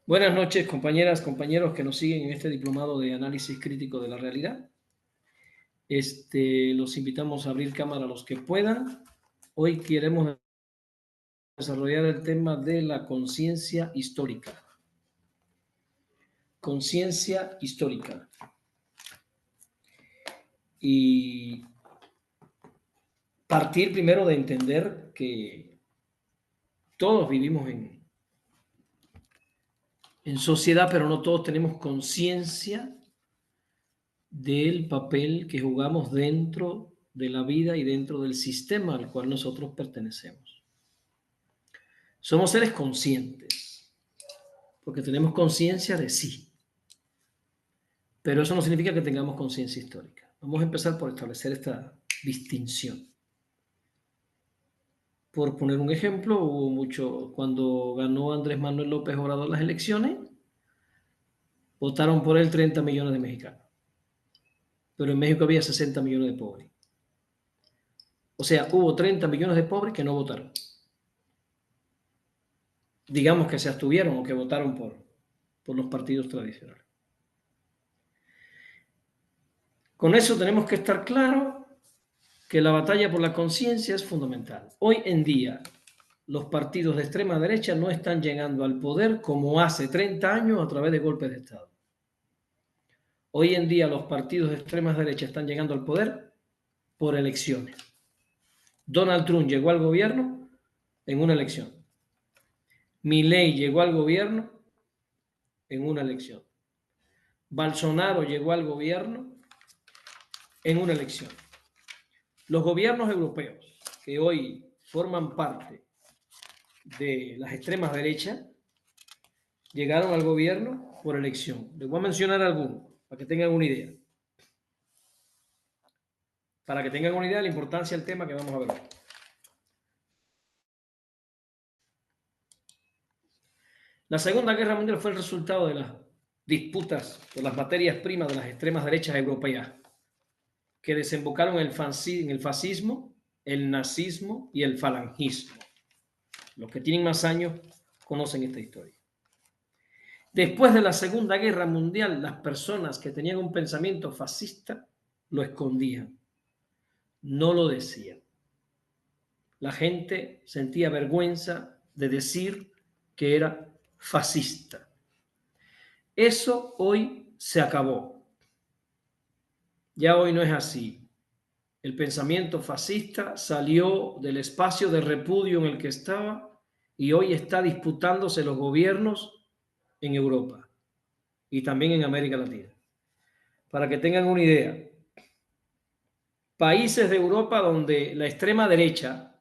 Buenas noches, compañeras, compañeros que nos siguen en este diplomado de análisis crítico de la realidad. Los invitamos a abrir cámara los que puedan. Hoy queremos desarrollar el tema de la conciencia histórica. Conciencia histórica. Y partir primero de entender que todos vivimos en sociedad, pero no todos tenemos conciencia del papel que jugamos dentro de la vida y dentro del sistema al cual nosotros pertenecemos. Somos seres conscientes, porque tenemos conciencia de sí, pero eso no significa que tengamos conciencia histórica. Vamos a empezar por establecer esta distinción. Por poner un ejemplo, hubo mucho, cuando ganó Andrés Manuel López Obrador las elecciones, votaron por él 30 millones de mexicanos, pero en México había 60 millones de pobres. O sea, hubo 30 millones de pobres que no votaron. Digamos que se abstuvieron o que votaron por los partidos tradicionales. Con eso tenemos que estar claros que la batalla por la conciencia es fundamental. Hoy en día, los partidos de extrema derecha no están llegando al poder como hace 30 años a través de golpes de Estado. Hoy en día, los partidos de extrema derecha están llegando al poder por elecciones. Donald Trump llegó al gobierno en una elección. Milei llegó al gobierno en una elección. Bolsonaro llegó al gobierno en una elección. Los gobiernos europeos que hoy forman parte de las extremas derechas llegaron al gobierno por elección. Les voy a mencionar algunos para que tengan una idea. Para que tengan una idea de la importancia del tema que vamos a ver hoy. La Segunda Guerra Mundial fue el resultado de las disputas por las materias primas de las extremas derechas europeas que desembocaron en el fascismo, el nazismo y el falangismo. Los que tienen más años conocen esta historia. Después de la Segunda Guerra Mundial, las personas que tenían un pensamiento fascista lo escondían, no lo decían. La gente sentía vergüenza de decir que era fascista. Eso hoy se acabó. Ya hoy no es así. El pensamiento fascista salió del espacio de repudio en el que estaba y hoy está disputándose los gobiernos en Europa y también en América Latina. Para que tengan una idea, países de Europa donde la extrema derecha,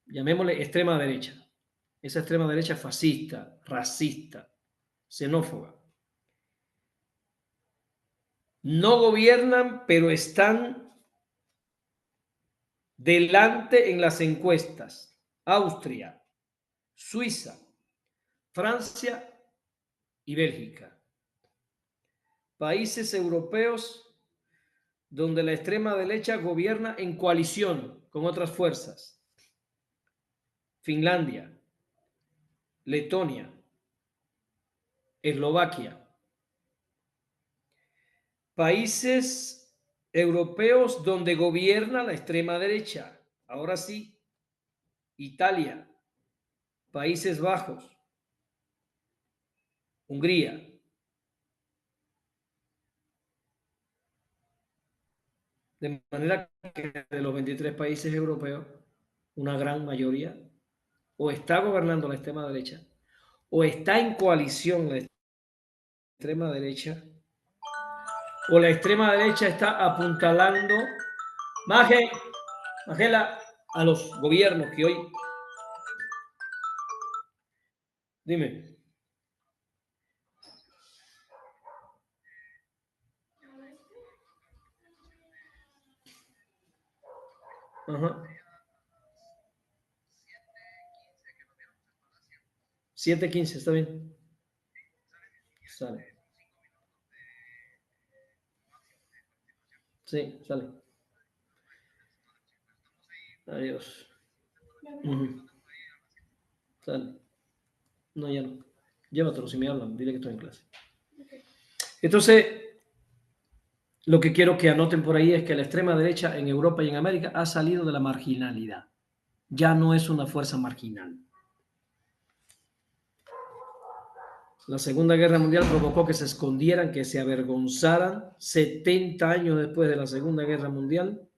llamémosle extrema derecha, esa extrema derecha fascista, racista, xenófoba, no gobiernan, pero están delante en las encuestas. Austria, Suiza, Francia y Bélgica. Países europeos donde la extrema derecha gobierna en coalición con otras fuerzas. Finlandia, Letonia, Eslovaquia. Países europeos donde gobierna la extrema derecha. Ahora sí, Italia, Países Bajos, Hungría. De manera que de los 23 países europeos, una gran mayoría o está gobernando la extrema derecha o está en coalición la extrema derecha o la extrema derecha está apuntalando Magela, a los gobiernos que hoy... Dime. Ajá. 7:15, está bien. Sale. Sí, sale. Adiós. Sale. No, ya no. Llévatelo si me hablan, dile que estoy en clase. Entonces, lo que quiero que anoten por ahí es que la extrema derecha en Europa y en América ha salido de la marginalidad. Ya no es una fuerza marginal. La Segunda Guerra Mundial provocó que se escondieran, que se avergonzaran. 70 años después de la Segunda Guerra Mundial,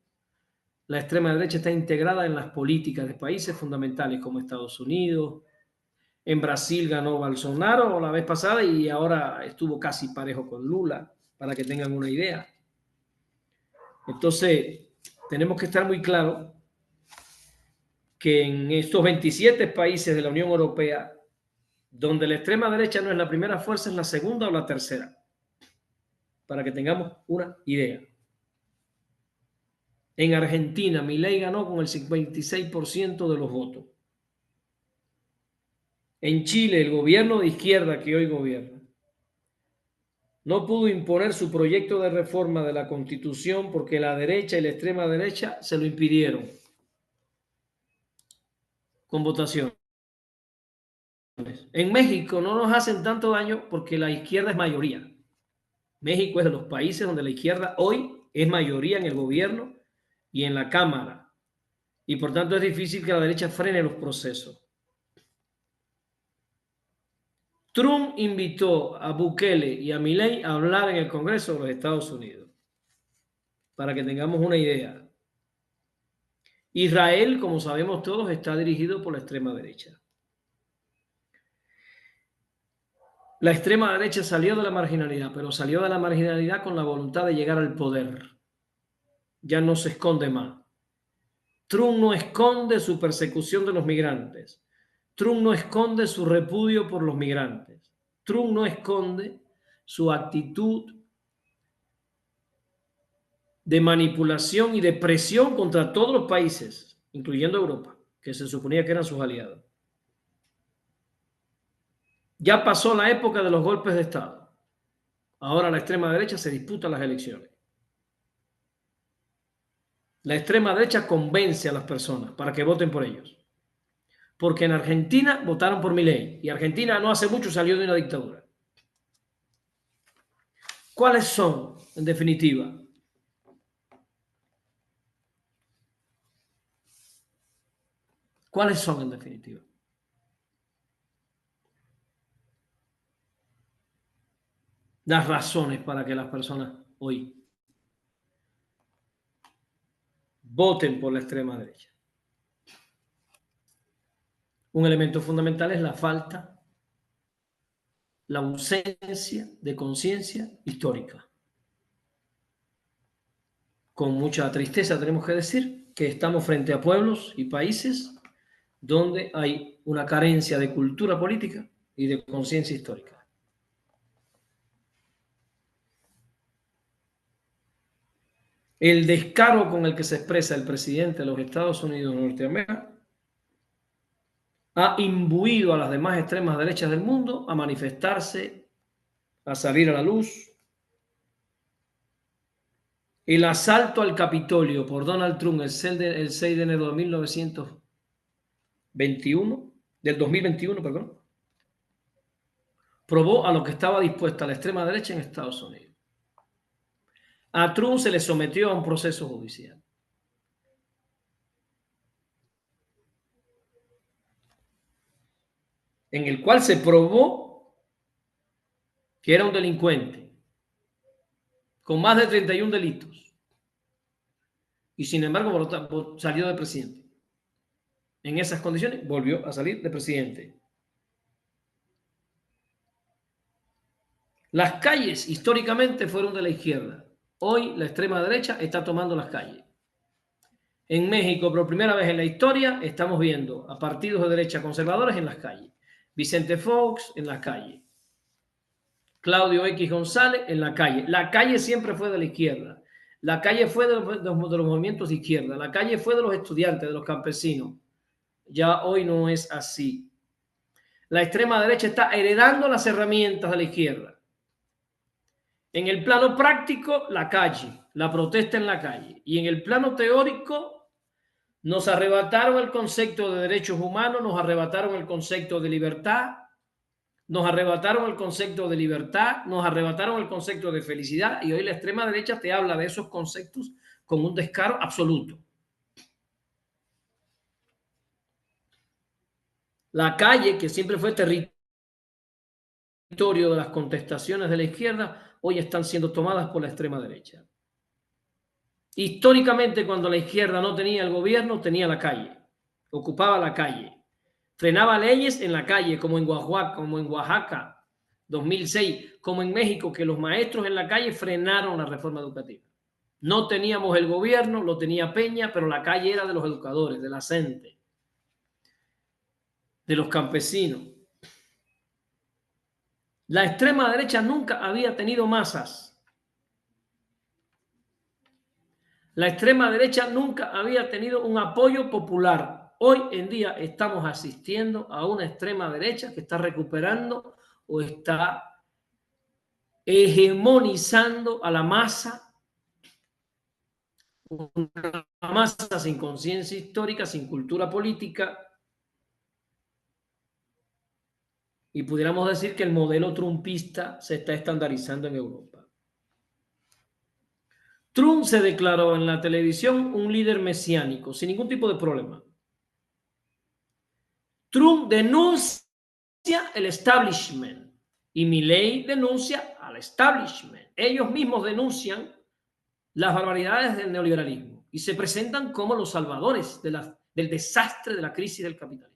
la extrema derecha está integrada en las políticas de países fundamentales como Estados Unidos. En Brasil ganó Bolsonaro la vez pasada y ahora estuvo casi parejo con Lula, para que tengan una idea. Entonces, tenemos que estar muy claros que en estos 27 países de la Unión Europea, donde la extrema derecha no es la primera fuerza, es la segunda o la tercera, para que tengamos una idea. En Argentina, Milei ganó con el 56% de los votos. En Chile, el gobierno de izquierda que hoy gobierna no pudo imponer su proyecto de reforma de la Constitución porque la derecha y la extrema derecha se lo impidieron con votación. En México no nos hacen tanto daño porque la izquierda es mayoría. México es de los países donde la izquierda hoy es mayoría en el gobierno y en la Cámara. Y por tanto es difícil que la derecha frene los procesos. Trump invitó a Bukele y a Milei a hablar en el Congreso de los Estados Unidos. Para que tengamos una idea. Israel, como sabemos todos, está dirigido por la extrema derecha. La extrema derecha salió de la marginalidad, pero salió de la marginalidad con la voluntad de llegar al poder. Ya no se esconde más. Trump no esconde su persecución de los migrantes. Trump no esconde su repudio por los migrantes. Trump no esconde su actitud de manipulación y de presión contra todos los países, incluyendo Europa, que se suponía que eran sus aliados. Ya pasó la época de los golpes de Estado. Ahora la extrema derecha se disputa las elecciones. La extrema derecha convence a las personas para que voten por ellos. Porque en Argentina votaron por Milei y Argentina no hace mucho salió de una dictadura. ¿Cuáles son, en definitiva? ¿Cuáles son, en definitiva? Las razones para que las personas hoy voten por la extrema derecha. Un elemento fundamental es la falta, la ausencia de conciencia histórica. Con mucha tristeza tenemos que decir que estamos frente a pueblos y países donde hay una carencia de cultura política y de conciencia histórica. El descaro con el que se expresa el presidente de los Estados Unidos de Norteamérica ha imbuido a las demás extremas derechas del mundo a manifestarse, a salir a la luz. El asalto al Capitolio por Donald Trump el 6 de enero de 2021, perdón, probó a lo que estaba dispuesta la extrema derecha en Estados Unidos. A Trump se le sometió a un proceso judicial. En el cual se probó que era un delincuente con más de 31 delitos y sin embargo salió de presidente. En esas condiciones volvió a salir de presidente. Las calles históricamente fueron de la izquierda. Hoy la extrema derecha está tomando las calles. En México, por primera vez en la historia, estamos viendo a partidos de derecha conservadores en las calles. Vicente Fox en la calle. Claudio X González en la calle. La calle siempre fue de la izquierda. La calle fue de los movimientos de izquierda. La calle fue de los estudiantes, de los campesinos. Ya hoy no es así. La extrema derecha está heredando las herramientas de la izquierda. En el plano práctico, la calle, la protesta en la calle. Y en el plano teórico, nos arrebataron el concepto de derechos humanos, nos arrebataron el concepto de libertad, Nos arrebataron el concepto de libertad, nos arrebataron el concepto de felicidad y hoy la extrema derecha te habla de esos conceptos con un descaro absoluto. La calle, que siempre fue territorio de las contestaciones de la izquierda, hoy están siendo tomadas por la extrema derecha. Históricamente, cuando la izquierda no tenía el gobierno, tenía la calle, ocupaba la calle, frenaba leyes en la calle, como en Oaxaca, 2006, como en México, que los maestros en la calle frenaron la reforma educativa. No teníamos el gobierno, lo tenía Peña, pero la calle era de los educadores, de la gente, de los campesinos. La extrema derecha nunca había tenido masas. La extrema derecha nunca había tenido un apoyo popular. Hoy en día estamos asistiendo a una extrema derecha que está recuperando o está hegemonizando a la masa, una masa sin conciencia histórica, sin cultura política. Y pudiéramos decir que el modelo trumpista se está estandarizando en Europa. Trump se declaró en la televisión un líder mesiánico, sin ningún tipo de problema. Trump denuncia el establishment y Milei denuncia al establishment. Ellos mismos denuncian las barbaridades del neoliberalismo y se presentan como los salvadores del desastre de la crisis del capitalismo.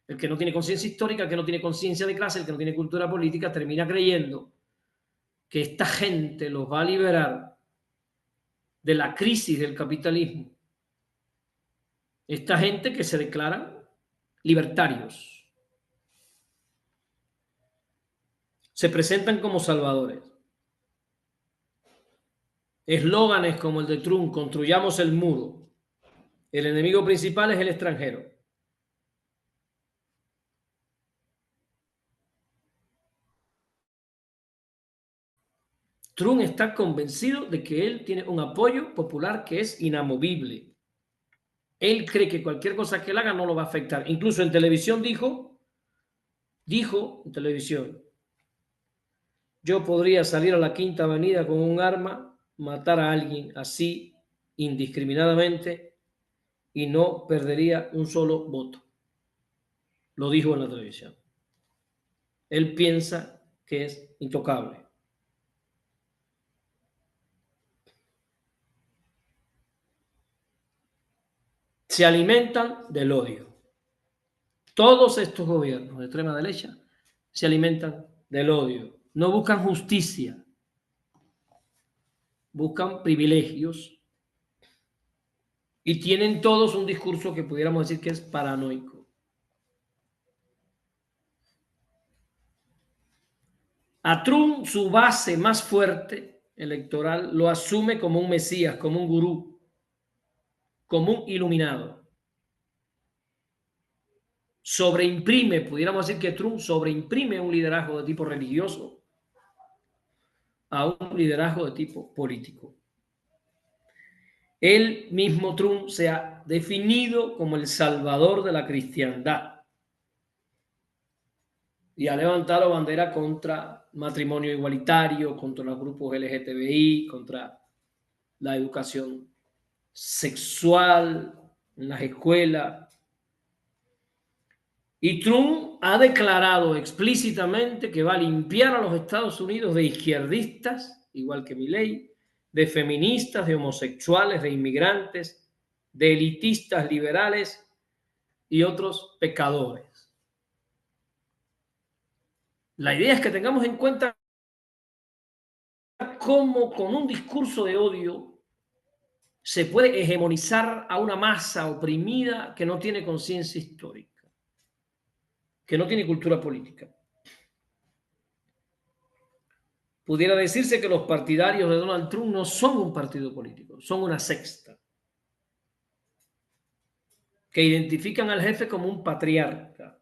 El que no tiene conciencia histórica, el que no tiene conciencia de clase, el que no tiene cultura política, termina creyendo que esta gente los va a liberar de la crisis del capitalismo. Esta gente que se declaran libertarios se presentan como salvadores. Eslóganes como el de Trump, construyamos el muro. El enemigo principal es el extranjero. Trump está convencido de que él tiene un apoyo popular que es inamovible. Él cree que cualquier cosa que él haga no lo va a afectar. Incluso en televisión dijo en televisión, yo podría salir a la Quinta Avenida con un arma, matar a alguien así indiscriminadamente y no perdería un solo voto. Lo dijo en la televisión. Él piensa que es intocable. Se alimentan del odio. Todos estos gobiernos de extrema derecha se alimentan del odio. No buscan justicia, buscan privilegios y tienen todos un discurso que pudiéramos decir que es paranoico. A Trump, su base más fuerte electoral, lo asume como un mesías, como un gurú, como un iluminado. Sobreimprime, pudiéramos decir que Trump sobreimprime un liderazgo de tipo religioso a un liderazgo de tipo político. Él mismo, Trump, se ha definido como el salvador de la cristiandad y ha levantado bandera contra matrimonio igualitario, contra los grupos LGTBI, contra la educación sexual en las escuelas. Y Trump ha declarado explícitamente que va a limpiar a los Estados Unidos de izquierdistas, igual que Milei, de feministas, de homosexuales, de inmigrantes, de elitistas liberales y otros pecadores. La idea es que tengamos en cuenta cómo con un discurso de odio se puede hegemonizar a una masa oprimida que no tiene conciencia histórica, que no tiene cultura política. Pudiera decirse que los partidarios de Donald Trump no son un partido político, son una secta, que identifican al jefe como un patriarca.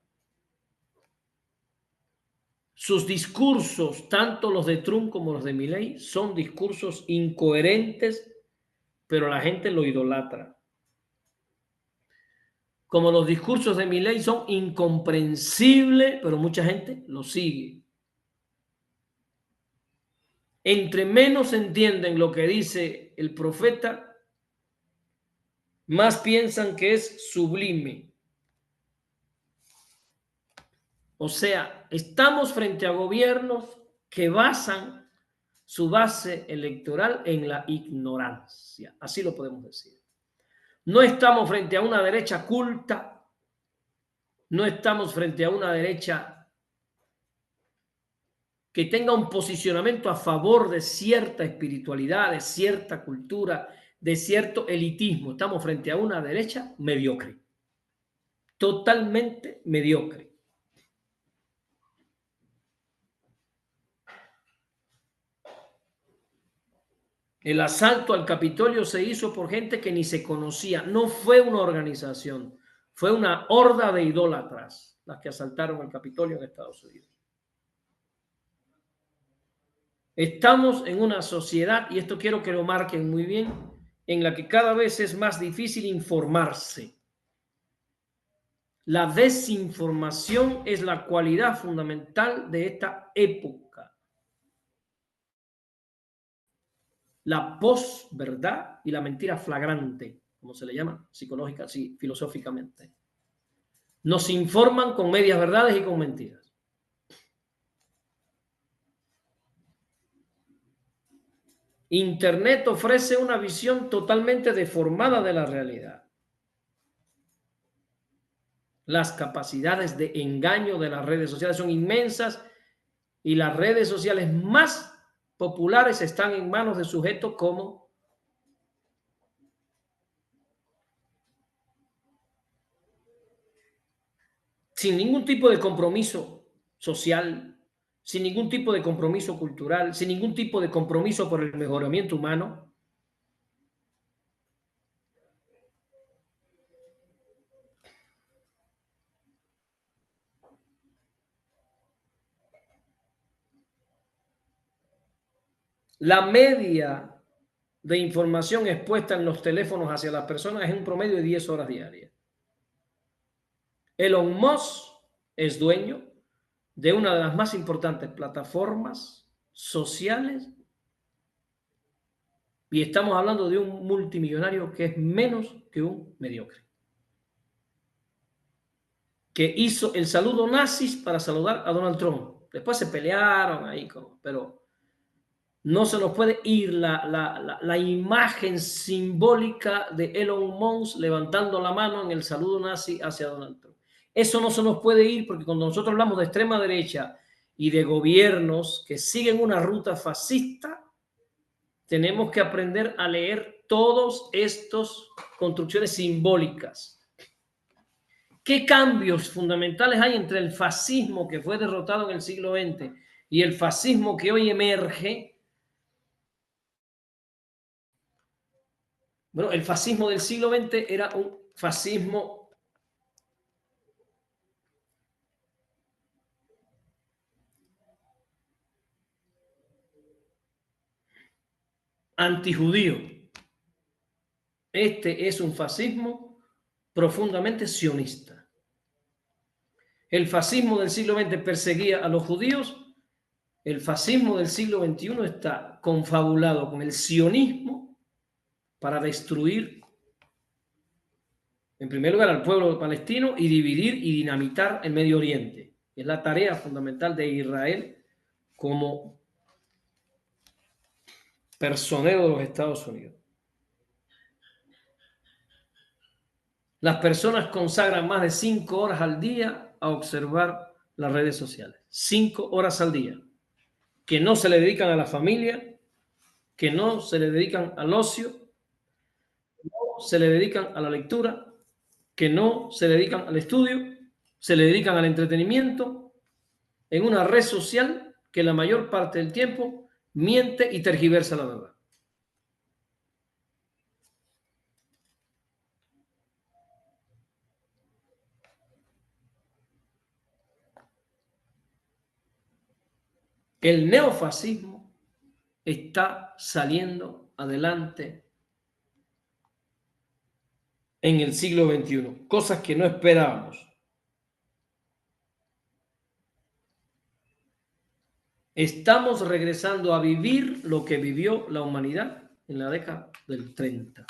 Sus discursos, tanto los de Trump como los de Milei, son discursos incoherentes, pero la gente lo idolatra. como los discursos de Milei son incomprensibles, pero mucha gente lo sigue. Entre menos entienden lo que dice el profeta, más piensan que es sublime. O sea, estamos frente a gobiernos que basan su base electoral en la ignorancia. Así lo podemos decir. No estamos frente a una derecha culta, no estamos frente a una derecha que tenga un posicionamiento a favor de cierta espiritualidad, de cierta cultura, de cierto elitismo. Estamos frente a una derecha mediocre, totalmente mediocre. El asalto al Capitolio se hizo por gente que ni se conocía. No fue una organización, fue una horda de idólatras las que asaltaron el Capitolio en Estados Unidos. Estamos en una sociedad, y esto quiero que lo marquen muy bien, en la que cada vez es más difícil informarse. La desinformación es la cualidad fundamental de esta época. La posverdad y la mentira flagrante, como se le llama psicológica, sí, filosóficamente. Nos informan con medias verdades y con mentiras. Internet ofrece una visión totalmente deformada de la realidad. Las capacidades de engaño de las redes sociales son inmensas y las redes sociales más populares están en manos de sujetos como sin ningún tipo de compromiso social, sin ningún tipo de compromiso cultural, sin ningún tipo de compromiso por el mejoramiento humano. La media de información expuesta en los teléfonos hacia las personas es un promedio de 10 horas diarias. Elon Musk es dueño de una de las más importantes plataformas sociales y estamos hablando de un multimillonario que es menos que un mediocre, que hizo el saludo nazis para saludar a Donald Trump. Después se pelearon ahí, pero no se nos puede ir la imagen simbólica de Elon Musk levantando la mano en el saludo nazi hacia Donald Trump. Eso no se nos puede ir porque cuando nosotros hablamos de extrema derecha y de gobiernos que siguen una ruta fascista, tenemos que aprender a leer todas estas construcciones simbólicas. ¿Qué cambios fundamentales hay entre el fascismo que fue derrotado en el siglo XX y el fascismo que hoy emerge? Bueno, el fascismo del siglo XX era un fascismo antijudío. Este es un fascismo profundamente sionista. El fascismo del siglo XX perseguía a los judíos. El fascismo del siglo XXI está confabulado con el sionismo para destruir, en primer lugar, al pueblo palestino y dividir y dinamitar el Medio Oriente. Es la tarea fundamental de Israel como personero de los Estados Unidos. Las personas consagran más de 5 horas al día a observar las redes sociales. 5 horas al día. Que no se le dedican a la familia, que no se le dedican al ocio, que no se le dedican a la lectura, que no se dedican al estudio, se le dedican al entretenimiento en una red social que la mayor parte del tiempo miente y tergiversa la verdad. El neofascismo está saliendo adelante en el siglo XXI, cosas que no esperábamos. Estamos regresando a vivir lo que vivió la humanidad en la década del 30.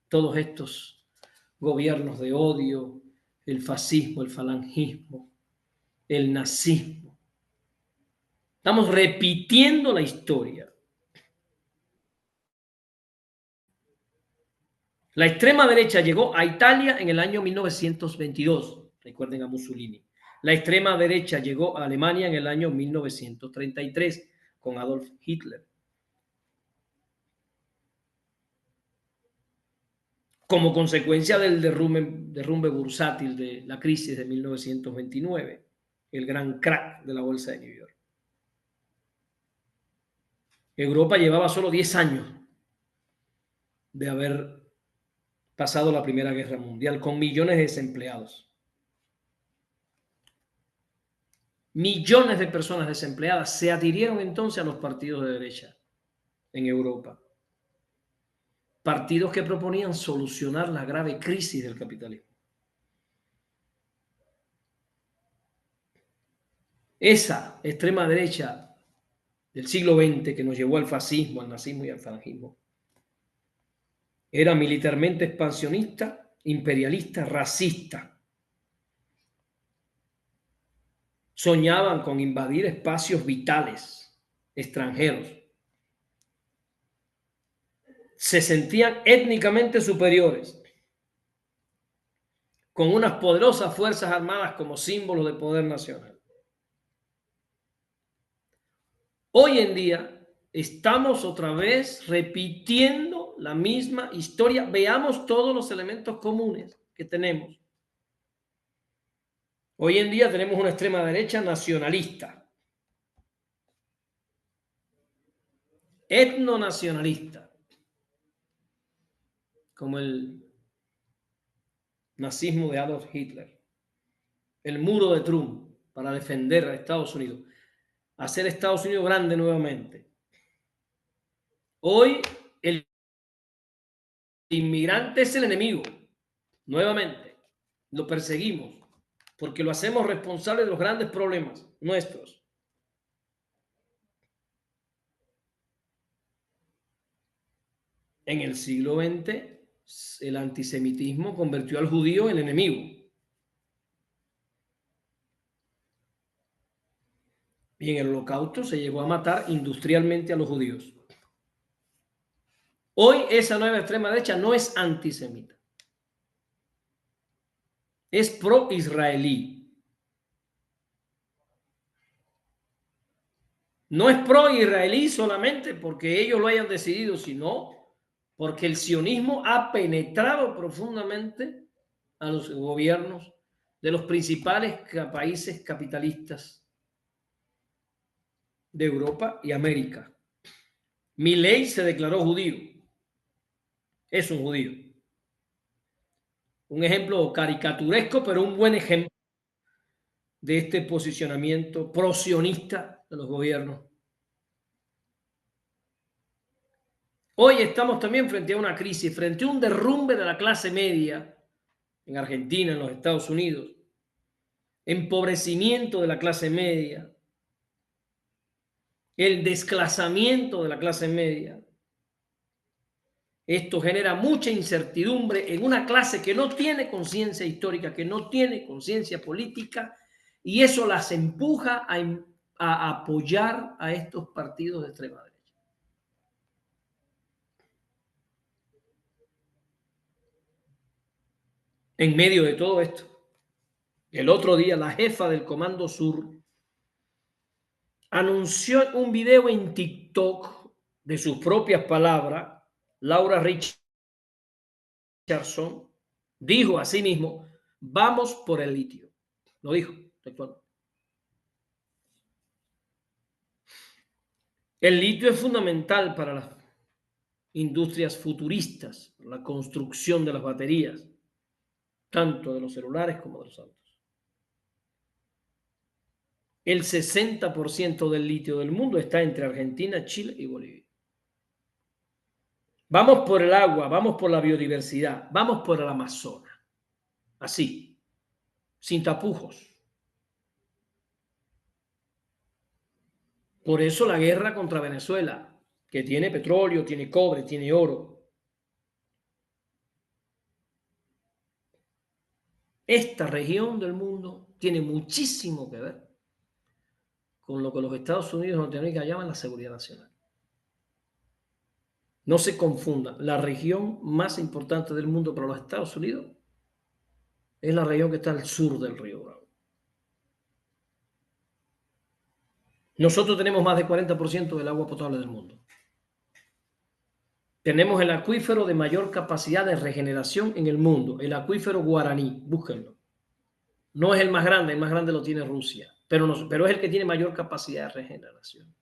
Todos estos gobiernos de odio, el fascismo, el falangismo, el nazismo. Estamos repitiendo la historia. La extrema derecha llegó a Italia en el año 1922. Recuerden a Mussolini. La extrema derecha llegó a Alemania en el año 1933 con Adolf Hitler. Como consecuencia del derrumbe bursátil de la crisis de 1929, el gran crack de la bolsa de New York. Europa llevaba solo 10 años de haber pasado la Primera Guerra Mundial con millones de desempleados. Millones de personas desempleadas se adhirieron entonces a los partidos de derecha en Europa. Partidos que proponían solucionar la grave crisis del capitalismo. Esa extrema derecha del siglo XX que nos llevó al fascismo, al nazismo y al falangismo era militarmente expansionista, imperialista, racista. Soñaban con invadir espacios vitales extranjeros. Se sentían étnicamente superiores, con unas poderosas fuerzas armadas como símbolo de poder nacional. Hoy en día estamos otra vez repitiendo la misma historia. Veamos todos los elementos comunes que tenemos. Hoy en día tenemos una extrema derecha nacionalista, etnonacionalista, como el nazismo de Adolf Hitler, el muro de Trump para defender a Estados Unidos, hacer Estados Unidos grande nuevamente. Hoy el inmigrante es el enemigo, nuevamente. Lo perseguimos porque lo hacemos responsable de los grandes problemas nuestros. En el siglo XX, el antisemitismo convirtió al judío en enemigo. Y en el Holocausto se llegó a matar industrialmente a los judíos. Hoy esa nueva extrema derecha no es antisemita. Es pro-israelí. No es pro-israelí solamente porque ellos lo hayan decidido, sino porque el sionismo ha penetrado profundamente a los gobiernos de los principales países capitalistas de Europa y América. Milei se declaró judío. Es un judío. Un ejemplo caricaturesco, pero un buen ejemplo de este posicionamiento pro-sionista de los gobiernos. Hoy estamos también frente a una crisis, frente a un derrumbe de la clase media en Argentina, en los Estados Unidos, empobrecimiento de la clase media, el desclasamiento de la clase media. Esto genera mucha incertidumbre en una clase que no tiene conciencia histórica, que no tiene conciencia política, y eso las empuja a apoyar a estos partidos de extrema derecha. En medio de todo esto, el otro día la jefa del Comando Sur anunció un video en TikTok de sus propias palabras. Laura Richardson dijo a sí mismo: vamos por el litio. Lo dijo textualmente. El litio es fundamental para las industrias futuristas, la construcción de las baterías, tanto de los celulares como de los autos. El 60% del litio del mundo está entre Argentina, Chile y Bolivia. Vamos por el agua, vamos por la biodiversidad, vamos por el Amazonas. Así, sin tapujos. Por eso la guerra contra Venezuela, que tiene petróleo, tiene cobre, tiene oro. Esta región del mundo tiene muchísimo que ver con lo que los Estados Unidos de Norteamérica llaman la seguridad nacional. No se confunda, la región más importante del mundo para los Estados Unidos es la región que está al sur del río Bravo. Nosotros tenemos más del 40% del agua potable del mundo. Tenemos el acuífero de mayor capacidad de regeneración en el mundo, el acuífero Guaraní, búsquenlo. No es el más grande lo tiene Rusia, pero es el que tiene mayor capacidad de regeneración.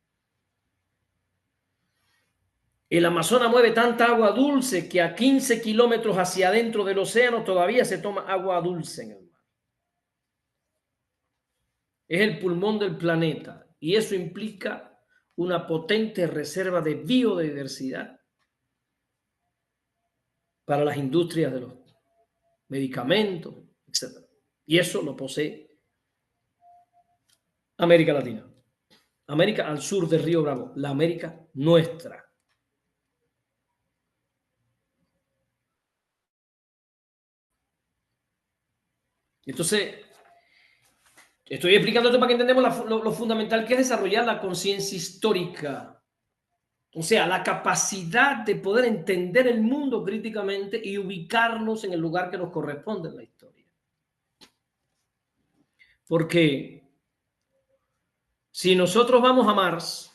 El Amazonas mueve tanta agua dulce que a 15 kilómetros hacia adentro del océano todavía se toma agua dulce en el mar. Es el pulmón del planeta y eso implica una potente reserva de biodiversidad para las industrias de los medicamentos, etc. Y eso lo posee América Latina. América al sur del río Bravo, la América nuestra. Entonces, estoy explicando esto para que entendamos lo fundamental que es desarrollar la conciencia histórica. O sea, la capacidad de poder entender el mundo críticamente y ubicarnos en el lugar que nos corresponde en la historia. Porque si nosotros vamos a Marx,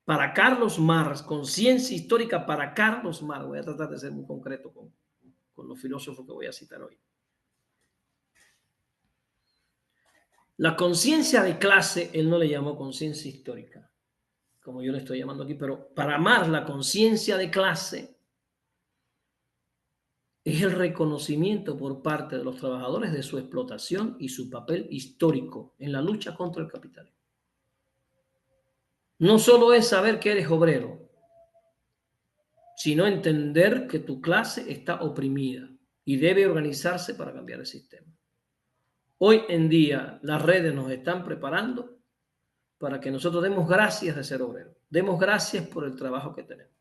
para Carlos Marx, conciencia histórica para Carlos Marx, voy a tratar de ser muy concreto con los filósofos que voy a citar hoy. La conciencia de clase, él no le llamó conciencia histórica, como yo le estoy llamando aquí, pero para Marx la conciencia de clase es el reconocimiento por parte de los trabajadores de su explotación y su papel histórico en la lucha contra el capitalismo. No solo es saber que eres obrero, sino entender que tu clase está oprimida y debe organizarse para cambiar el sistema. Hoy en día las redes nos están preparando para que nosotros demos gracias de ser obreros, demos gracias por el trabajo que tenemos.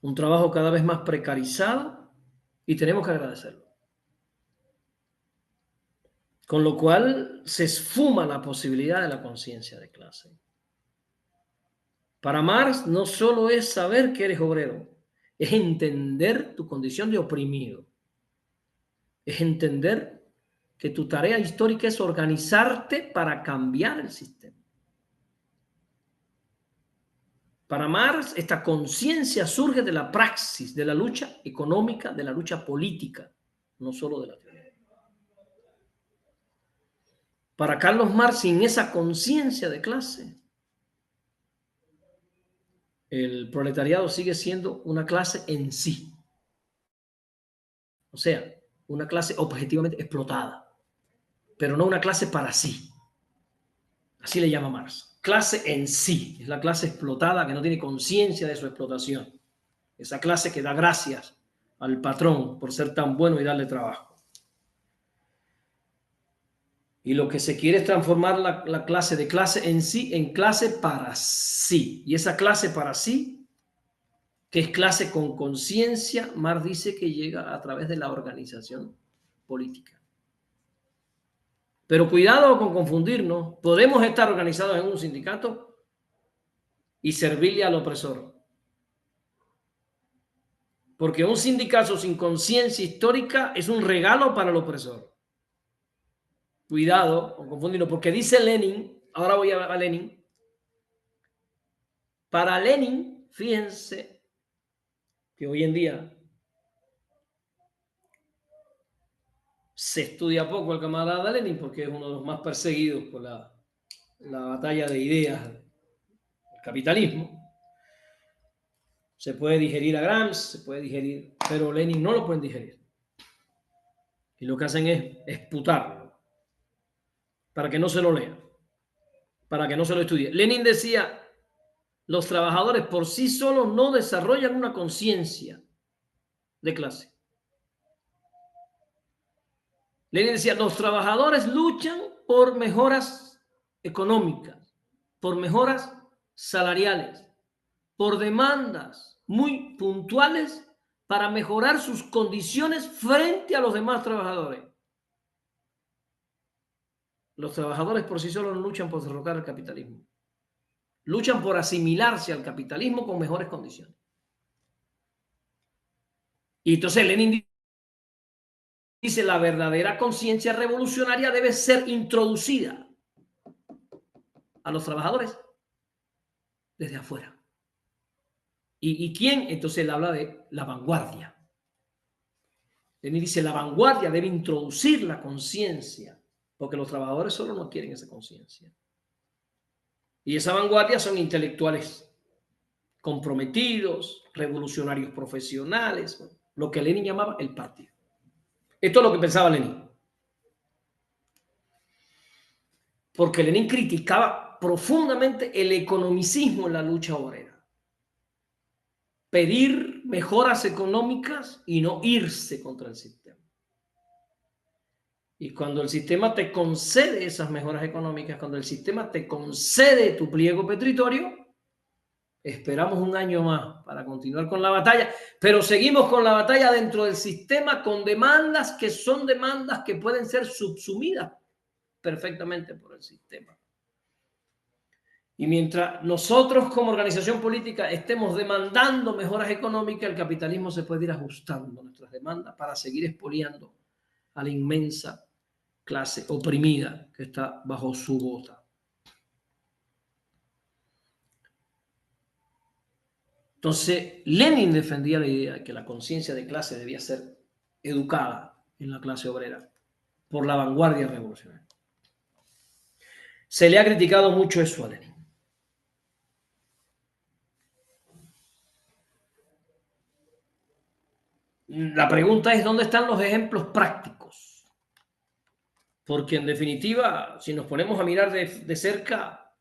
Un trabajo cada vez más precarizado y tenemos que agradecerlo. Con lo cual se esfuma la posibilidad de la conciencia de clase. Para Marx no solo es saber que eres obrero, es entender tu condición de oprimido. Es entender que tu tarea histórica es organizarte para cambiar el sistema. Para Marx, esta conciencia surge de la praxis, de la lucha económica, de la lucha política, no solo de la teoría. Para Carlos Marx, sin esa conciencia de clase, el proletariado sigue siendo una clase en sí. O sea, una clase objetivamente explotada, pero no una clase para sí. Así le llama Marx. Clase en sí, es la clase explotada que no tiene conciencia de su explotación. Esa clase que da gracias al patrón por ser tan bueno y darle trabajo. Y lo que se quiere es transformar la clase de clase en sí en clase para sí. Y esa clase para sí, que es clase con conciencia, Marx dice que llega a través de la organización política. Pero cuidado con confundirnos. Podemos estar organizados en un sindicato y servirle al opresor. Porque un sindicato sin conciencia histórica es un regalo para el opresor. Cuidado con confundirnos, porque dice Lenin, ahora voy a Lenin. Para Lenin, fíjense que hoy en día se estudia poco el camarada Lenin porque es uno de los más perseguidos por la batalla de ideas del capitalismo. Se puede digerir a Gramsci, se puede digerir, pero Lenin no lo pueden digerir. Y lo que hacen es esputarlo para que no se lo lea, para que no se lo estudie. Lenin decía, los trabajadores por sí solos no desarrollan una conciencia de clase. Lenin decía, los trabajadores luchan por mejoras económicas, por mejoras salariales, por demandas muy puntuales para mejorar sus condiciones frente a los demás trabajadores. Los trabajadores por sí solos no luchan por derrocar el capitalismo. Luchan por asimilarse al capitalismo con mejores condiciones. Y entonces Lenin dice, la verdadera conciencia revolucionaria debe ser introducida a los trabajadores desde afuera. ¿Y quién? Entonces él habla de la vanguardia. Lenin dice, la vanguardia debe introducir la conciencia, porque los trabajadores solo no quieren esa conciencia. Y esa vanguardia son intelectuales comprometidos, revolucionarios profesionales, lo que Lenin llamaba el partido. Esto es lo que pensaba Lenin. Porque Lenin criticaba profundamente el economicismo en la lucha obrera. Pedir mejoras económicas y no irse contra el sistema. Y cuando el sistema te concede esas mejoras económicas, cuando el sistema te concede tu pliego petitorio, esperamos un año más para continuar con la batalla, pero seguimos con la batalla dentro del sistema con demandas que son demandas que pueden ser subsumidas perfectamente por el sistema. Y mientras nosotros como organización política estemos demandando mejoras económicas, el capitalismo se puede ir ajustando nuestras demandas para seguir expoliando a la inmensa clase oprimida que está bajo su bota. Entonces, Lenin defendía la idea de que la conciencia de clase debía ser educada en la clase obrera por la vanguardia revolucionaria. Se le ha criticado mucho eso a Lenin. La pregunta es, ¿dónde están los ejemplos prácticos? Porque en definitiva, si nos ponemos a mirar de cerca,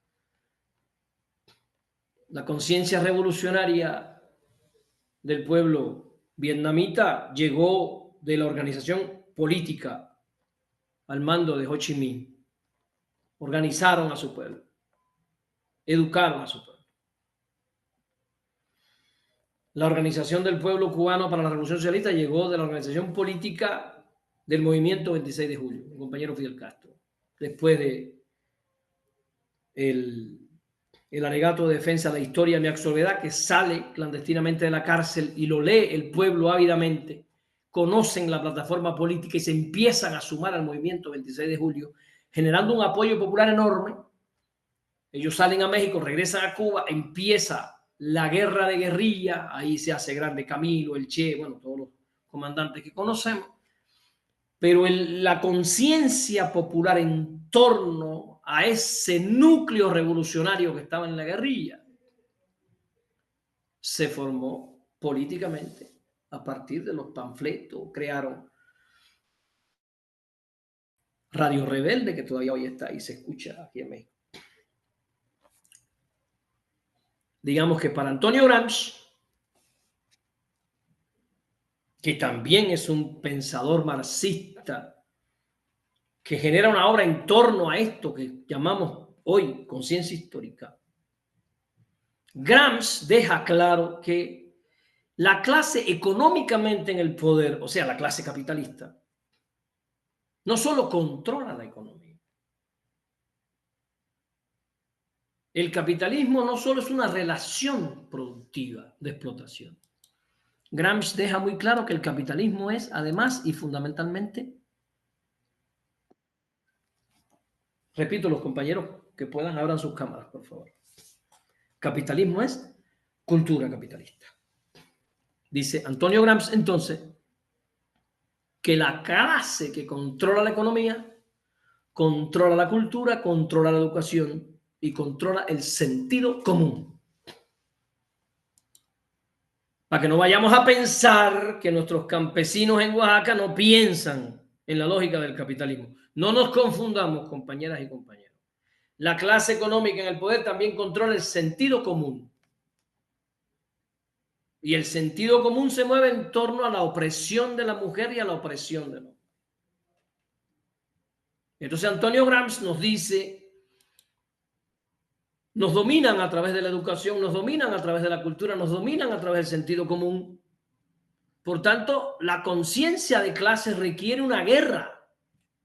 la conciencia revolucionaria del pueblo vietnamita llegó de la organización política al mando de Ho Chi Minh. Organizaron a su pueblo, educaron a su pueblo. La organización del pueblo cubano para la Revolución Socialista llegó de la organización política del movimiento 26 de julio, el compañero Fidel Castro, después de el alegato de defensa de la historia de mi absolvedad, que sale clandestinamente de la cárcel y lo lee el pueblo ávidamente, conocen la plataforma política y se empiezan a sumar al movimiento 26 de julio, generando un apoyo popular enorme. Ellos salen a México, regresan a Cuba, empieza la guerra de guerrilla, ahí se hace grande Camilo, el Che, bueno, todos los comandantes que conocemos, pero la conciencia popular en torno a ese núcleo revolucionario que estaba en la guerrilla se formó políticamente a partir de los panfletos, crearon Radio Rebelde, que todavía hoy está y se escucha aquí en México. Digamos que para Antonio Gramsci, que también es un pensador marxista, que genera una obra en torno a esto que llamamos hoy conciencia histórica, Gramsci deja claro que la clase económicamente en el poder, o sea, la clase capitalista, no solo controla la economía. El capitalismo no solo es una relación productiva de explotación. Gramsci deja muy claro que el capitalismo es, además y fundamentalmente, repito, los compañeros que puedan abran sus cámaras, por favor. Capitalismo es cultura capitalista. Dice Antonio Gramsci, entonces, que la clase que controla la economía, controla la cultura, controla la educación y controla el sentido común. Para que no vayamos a pensar que nuestros campesinos en Oaxaca no piensan en la lógica del capitalismo. No nos confundamos, compañeras y compañeros. La clase económica en el poder también controla el sentido común. Y el sentido común se mueve en torno a la opresión de la mujer y a la opresión del hombre. Entonces Antonio Gramsci nos dice, nos dominan a través de la educación, nos dominan a través de la cultura, nos dominan a través del sentido común. Por tanto, la conciencia de clase requiere una guerra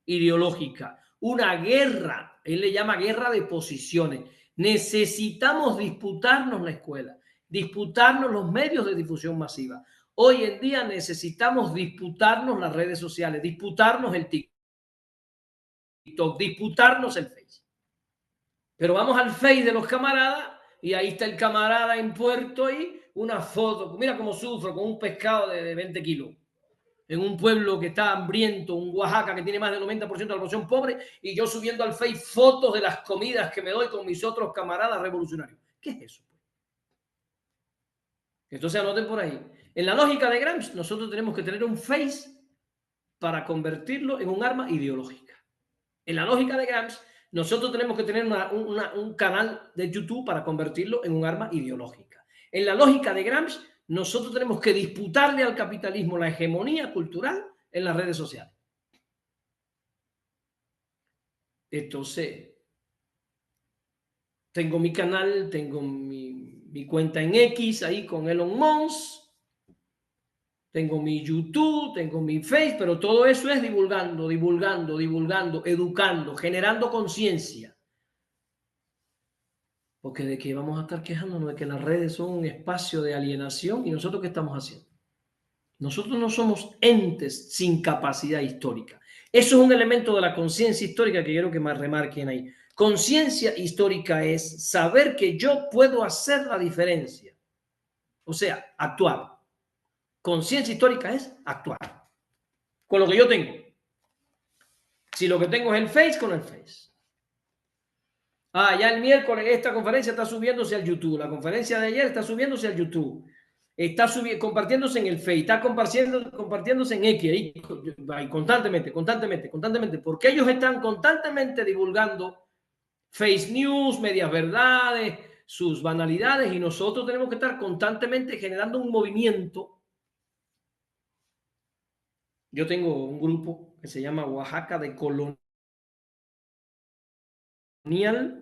ideológica, una guerra, él le llama guerra de posiciones. Necesitamos disputarnos la escuela, disputarnos los medios de difusión masiva. Hoy en día necesitamos disputarnos las redes sociales, disputarnos el TikTok, disputarnos el Face. Pero vamos al Face de los camaradas y ahí está el camarada en Puerto y una foto. Mira cómo sufro con un pescado de 20 kilos. En un pueblo que está hambriento, un Oaxaca que tiene más del 90% de la población pobre, y yo subiendo al Face fotos de las comidas que me doy con mis otros camaradas revolucionarios. ¿Qué es eso? Entonces anoten por ahí. En la lógica de Gramsci, nosotros tenemos que tener un Face para convertirlo en un arma ideológica. En la lógica de Gramsci, nosotros tenemos que tener un canal de YouTube para convertirlo en un arma ideológica. En la lógica de Gramsci, nosotros tenemos que disputarle al capitalismo la hegemonía cultural en las redes sociales. Entonces, tengo mi canal, tengo mi cuenta en X ahí con Elon Musk, tengo mi YouTube, tengo mi Face, pero todo eso es divulgando, divulgando, divulgando, educando, generando conciencia. Porque de que vamos a estar quejándonos de que las redes son un espacio de alienación, y nosotros ¿qué estamos haciendo? Nosotros no somos entes sin capacidad histórica. Eso es un elemento de la conciencia histórica que quiero que más remarquen ahí. Conciencia histórica es saber que yo puedo hacer la diferencia. O sea, actuar. Conciencia histórica es actuar. Con lo que yo tengo. Si lo que tengo es el Face, con el Face. Ya el miércoles esta conferencia está subiéndose al YouTube. La conferencia de ayer está subiéndose al YouTube. Está compartiéndose en el Face, está compartiéndose en X, ahí, constantemente, porque ellos están constantemente divulgando face news, medias verdades, sus banalidades, y nosotros tenemos que estar constantemente generando un movimiento. Yo tengo un grupo que se llama Oaxaca de Colonial,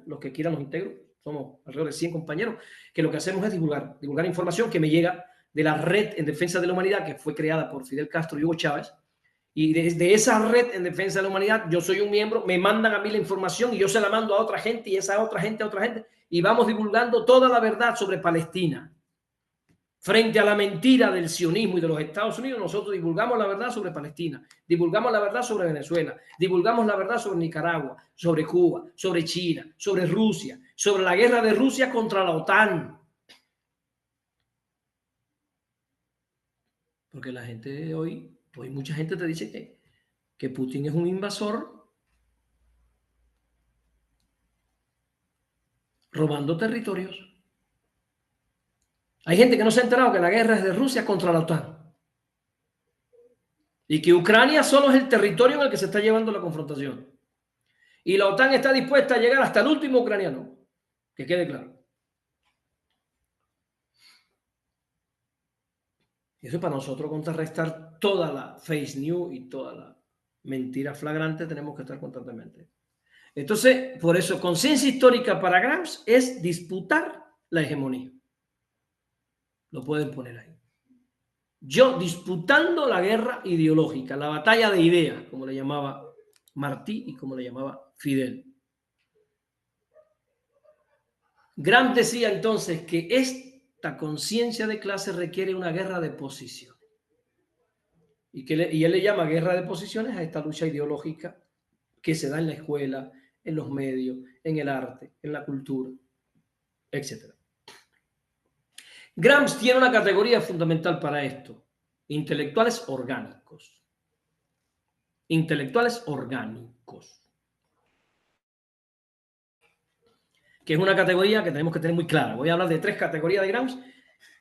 los que quieran los integro, somos alrededor de 100 compañeros, que lo que hacemos es divulgar información que me llega de la Red en Defensa de la Humanidad, que fue creada por Fidel Castro y Hugo Chávez. Y desde esa Red en Defensa de la Humanidad, yo soy un miembro, me mandan a mí la información y yo se la mando a otra gente, y esa otra gente, y vamos divulgando toda la verdad sobre Palestina. Frente a la mentira del sionismo y de los Estados Unidos, nosotros divulgamos la verdad sobre Palestina, divulgamos la verdad sobre Venezuela, divulgamos la verdad sobre Nicaragua, sobre Cuba, sobre China, sobre Rusia, sobre la guerra de Rusia contra la OTAN. Porque la gente de hoy, mucha gente te dice que Putin es un invasor robando territorios. Hay gente que no se ha enterado que la guerra es de Rusia contra la OTAN. Y que Ucrania solo es el territorio en el que se está llevando la confrontación. Y la OTAN está dispuesta a llegar hasta el último ucraniano. Que quede claro. Y eso para nosotros contrarrestar toda la fake news y toda la mentira flagrante, tenemos que estar constantemente. Entonces, por eso, conciencia histórica para Gramsci es disputar la hegemonía. Lo pueden poner ahí. Yo disputando la guerra ideológica, la batalla de ideas, como le llamaba Martí y como le llamaba Fidel. Gramsci decía entonces que esta conciencia de clase requiere una guerra de posición. Y él le llama guerra de posiciones a esta lucha ideológica que se da en la escuela, en los medios, en el arte, en la cultura, etc. Gramsci tiene una categoría fundamental para esto: intelectuales orgánicos. Intelectuales orgánicos. Que es una categoría que tenemos que tener muy clara. Voy a hablar de 3 categorías de Gramsci.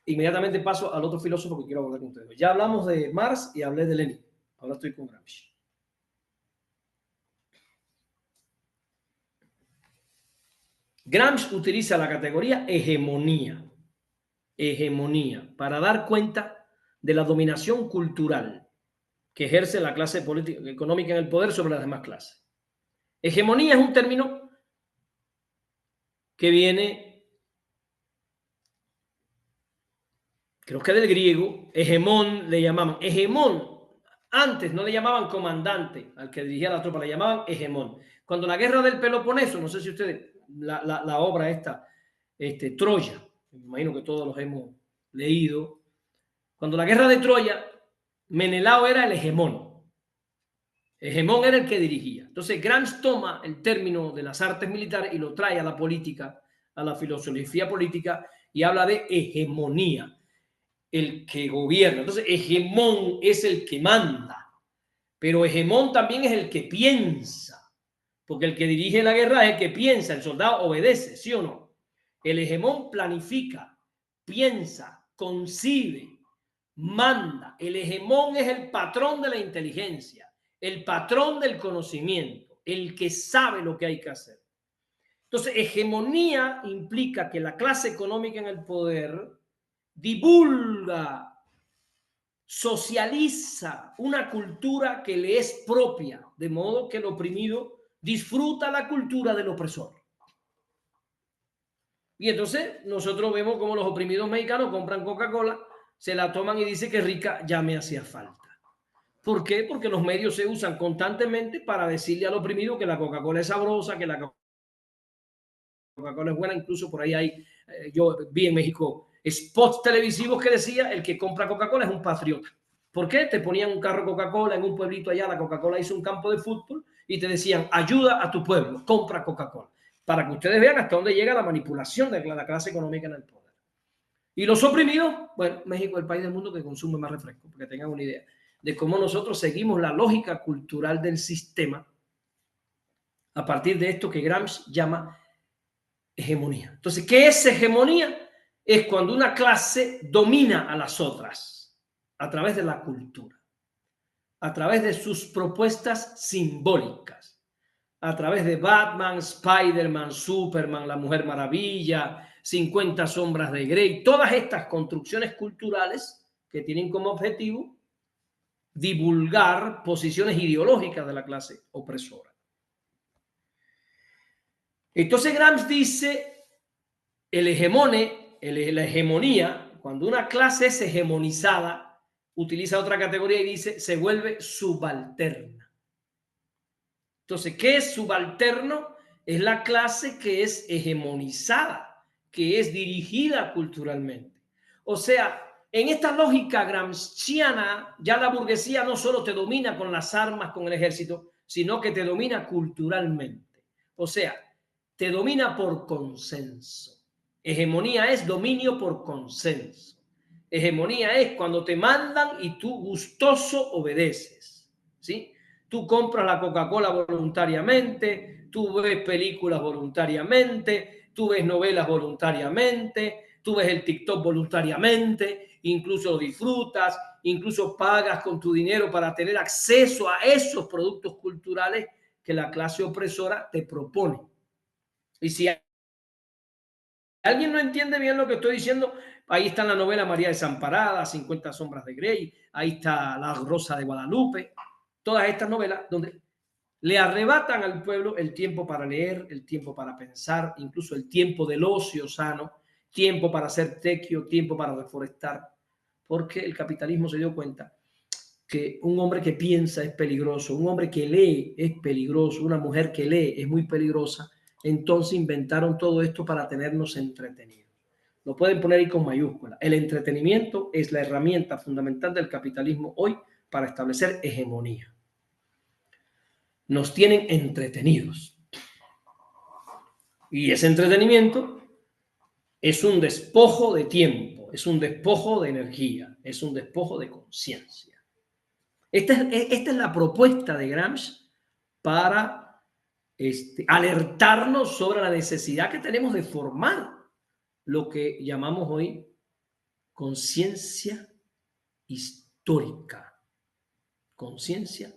Inmediatamente paso al otro filósofo que quiero abordar con ustedes. Ya hablamos de Marx y hablé de Lenin. Ahora estoy con Gramsci. Gramsci utiliza la categoría hegemonía. hegemonía, para dar cuenta de la dominación cultural que ejerce la clase política económica en el poder sobre las demás clases. Hegemonía es un término que viene, creo que del griego, hegemón le llamaban. Hegemón, antes no le llamaban comandante al que dirigía la tropa, le llamaban hegemón. Cuando la guerra del Peloponeso, no sé si ustedes, la obra esta, Troya, me imagino que todos los hemos leído. Cuando la guerra de Troya, Menelao era el hegemón. Hegemón era el que dirigía. Entonces Gramsci toma el término de las artes militares y lo trae a la política, a la filosofía política, y habla de hegemonía, el que gobierna. Entonces hegemón es el que manda, pero hegemón también es el que piensa, porque el que dirige la guerra es el que piensa, el soldado obedece, ¿sí o no? El hegemón planifica, piensa, concibe, manda. El hegemón es el patrón de la inteligencia, el patrón del conocimiento, el que sabe lo que hay que hacer. Entonces, hegemonía implica que la clase económica en el poder divulga, socializa una cultura que le es propia, de modo que el oprimido disfruta la cultura del opresor. Y entonces nosotros vemos como los oprimidos mexicanos compran Coca-Cola, se la toman y dicen que rica, ya me hacía falta. ¿Por qué? Porque los medios se usan constantemente para decirle al oprimido que la Coca-Cola es sabrosa, que la Coca-Cola es buena. Incluso por ahí hay, yo vi en México spots televisivos que decía el que compra Coca-Cola es un patriota. ¿Por qué? Te ponían un carro Coca-Cola en un pueblito allá, la Coca-Cola hizo un campo de fútbol y te decían, ayuda a tu pueblo, compra Coca-Cola. Para que ustedes vean hasta dónde llega la manipulación de la clase económica en el poder. Y los oprimidos, bueno, México es el país del mundo que consume más refresco, porque tengan una idea de cómo nosotros seguimos la lógica cultural del sistema a partir de esto que Gramsci llama hegemonía. Entonces, ¿qué es hegemonía? Es cuando una clase domina a las otras a través de la cultura, a través de sus propuestas simbólicas, a través de Batman, Spider-Man, Superman, la Mujer Maravilla, 50 sombras de Grey, todas estas construcciones culturales que tienen como objetivo divulgar posiciones ideológicas de la clase opresora. Entonces Gramsci dice, la hegemonía, cuando una clase es hegemonizada, utiliza otra categoría y dice, se vuelve subalterna. Entonces, ¿qué es subalterno? Es la clase que es hegemonizada, que es dirigida culturalmente. O sea, en esta lógica gramsciana, ya la burguesía no solo te domina con las armas, con el ejército, sino que te domina culturalmente. O sea, te domina por consenso. Hegemonía es dominio por consenso. Hegemonía es cuando te mandan y tú gustoso obedeces, ¿sí? Tú compras la Coca-Cola voluntariamente, tú ves películas voluntariamente, tú ves novelas voluntariamente, tú ves el TikTok voluntariamente, incluso lo disfrutas, incluso pagas con tu dinero para tener acceso a esos productos culturales que la clase opresora te propone. Y si alguien no entiende bien lo que estoy diciendo, ahí está la novela María Desamparada, 50 sombras de Grey, ahí está La Rosa de Guadalupe, todas estas novelas donde le arrebatan al pueblo el tiempo para leer, el tiempo para pensar, incluso el tiempo del ocio sano, tiempo para hacer tequio, tiempo para reforestar, porque el capitalismo se dio cuenta que un hombre que piensa es peligroso, un hombre que lee es peligroso, una mujer que lee es muy peligrosa. Entonces inventaron todo esto para tenernos entretenidos. Lo pueden poner ahí con mayúscula. El entretenimiento es la herramienta fundamental del capitalismo hoy para establecer hegemonía. Nos tienen entretenidos. Y ese entretenimiento es un despojo de tiempo, es un despojo de energía, es un despojo de conciencia. Esta es la propuesta de Gramsci para alertarnos sobre la necesidad que tenemos de formar lo que llamamos hoy conciencia histórica. Conciencia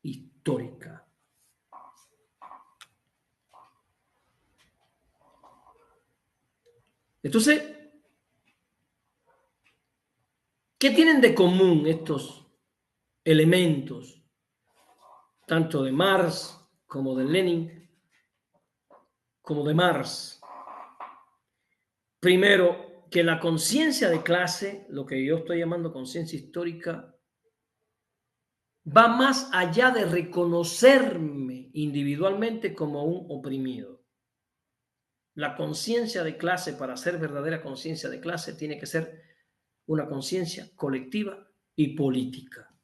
histórica. Entonces, ¿Qué tienen de común estos elementos, tanto de Marx como de Lenin, como de Marx? Primero, que la conciencia de clase, lo que yo estoy llamando conciencia histórica, va más allá de reconocerme individualmente como un oprimido. La conciencia de clase, para ser verdadera conciencia de clase, tiene que ser una conciencia colectiva y política.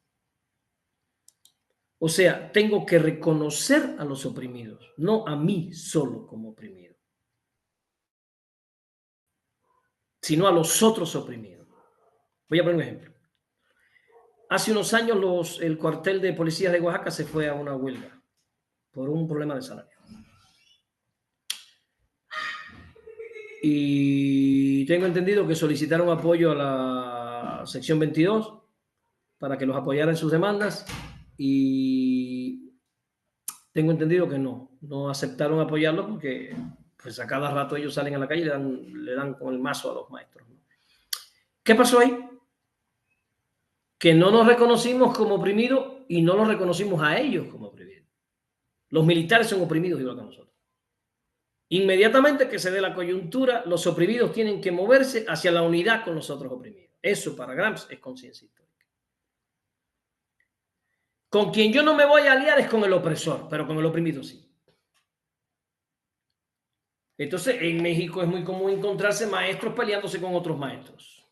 O sea, tengo que reconocer a los oprimidos, no a mí solo como oprimido, sino a los otros oprimidos. Voy a poner un ejemplo. Hace unos años el cuartel de policías de Oaxaca se fue a una huelga por un problema de salario. Y tengo entendido que solicitaron apoyo a la sección 22 para que los apoyara en sus demandas y tengo entendido que no aceptaron apoyarlos porque pues a cada rato ellos salen a la calle y le dan con el mazo a los maestros. ¿Qué pasó ahí? Que no nos reconocimos como oprimidos y no los reconocimos a ellos como oprimidos. Los militares son oprimidos igual que nosotros. Inmediatamente que se dé la coyuntura, los oprimidos tienen que moverse hacia la unidad con los otros oprimidos. Eso para Gramsci es conciencia histórica. Con quien yo no me voy a aliar es con el opresor, pero con el oprimido sí. Entonces, en México es muy común encontrarse maestros peleándose con otros maestros.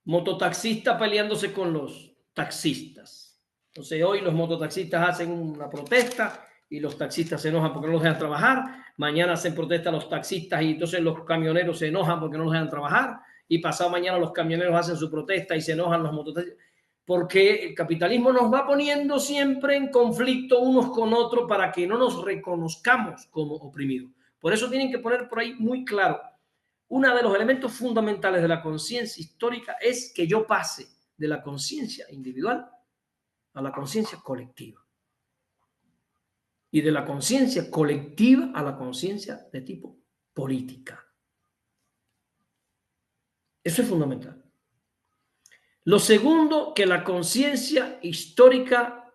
Mototaxistas peleándose con los taxistas. Entonces, hoy los mototaxistas hacen una protesta y los taxistas se enojan porque no los dejan trabajar. Mañana hacen protesta los taxistas y entonces los camioneros se enojan porque no los dejan trabajar. Y pasado mañana los camioneros hacen su protesta y se enojan los mototaxistas. Porque el capitalismo nos va poniendo siempre en conflicto unos con otros para que no nos reconozcamos como oprimidos. Por eso tienen que poner por ahí muy claro, uno de los elementos fundamentales de la conciencia histórica es que yo pase de la conciencia individual a la conciencia colectiva. Y de la conciencia colectiva a la conciencia de tipo política. Eso es fundamental. Lo segundo, que la conciencia histórica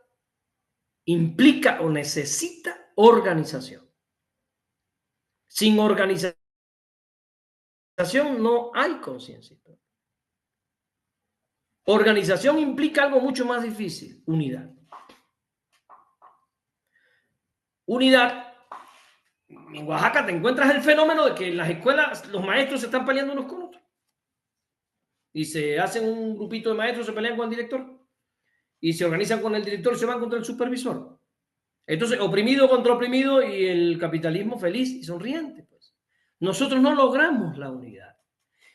implica o necesita organización. Sin organización no hay conciencia histórica. Organización implica algo mucho más difícil, unidad. Unidad. En Oaxaca te encuentras el fenómeno de que en las escuelas los maestros se están peleando unos con otros. Y se hacen un grupito de maestros, se pelean con el director. Y se organizan con el director y se van contra el supervisor. Entonces, oprimido contra oprimido y el capitalismo feliz y sonriente. Pues. Nosotros no logramos la unidad.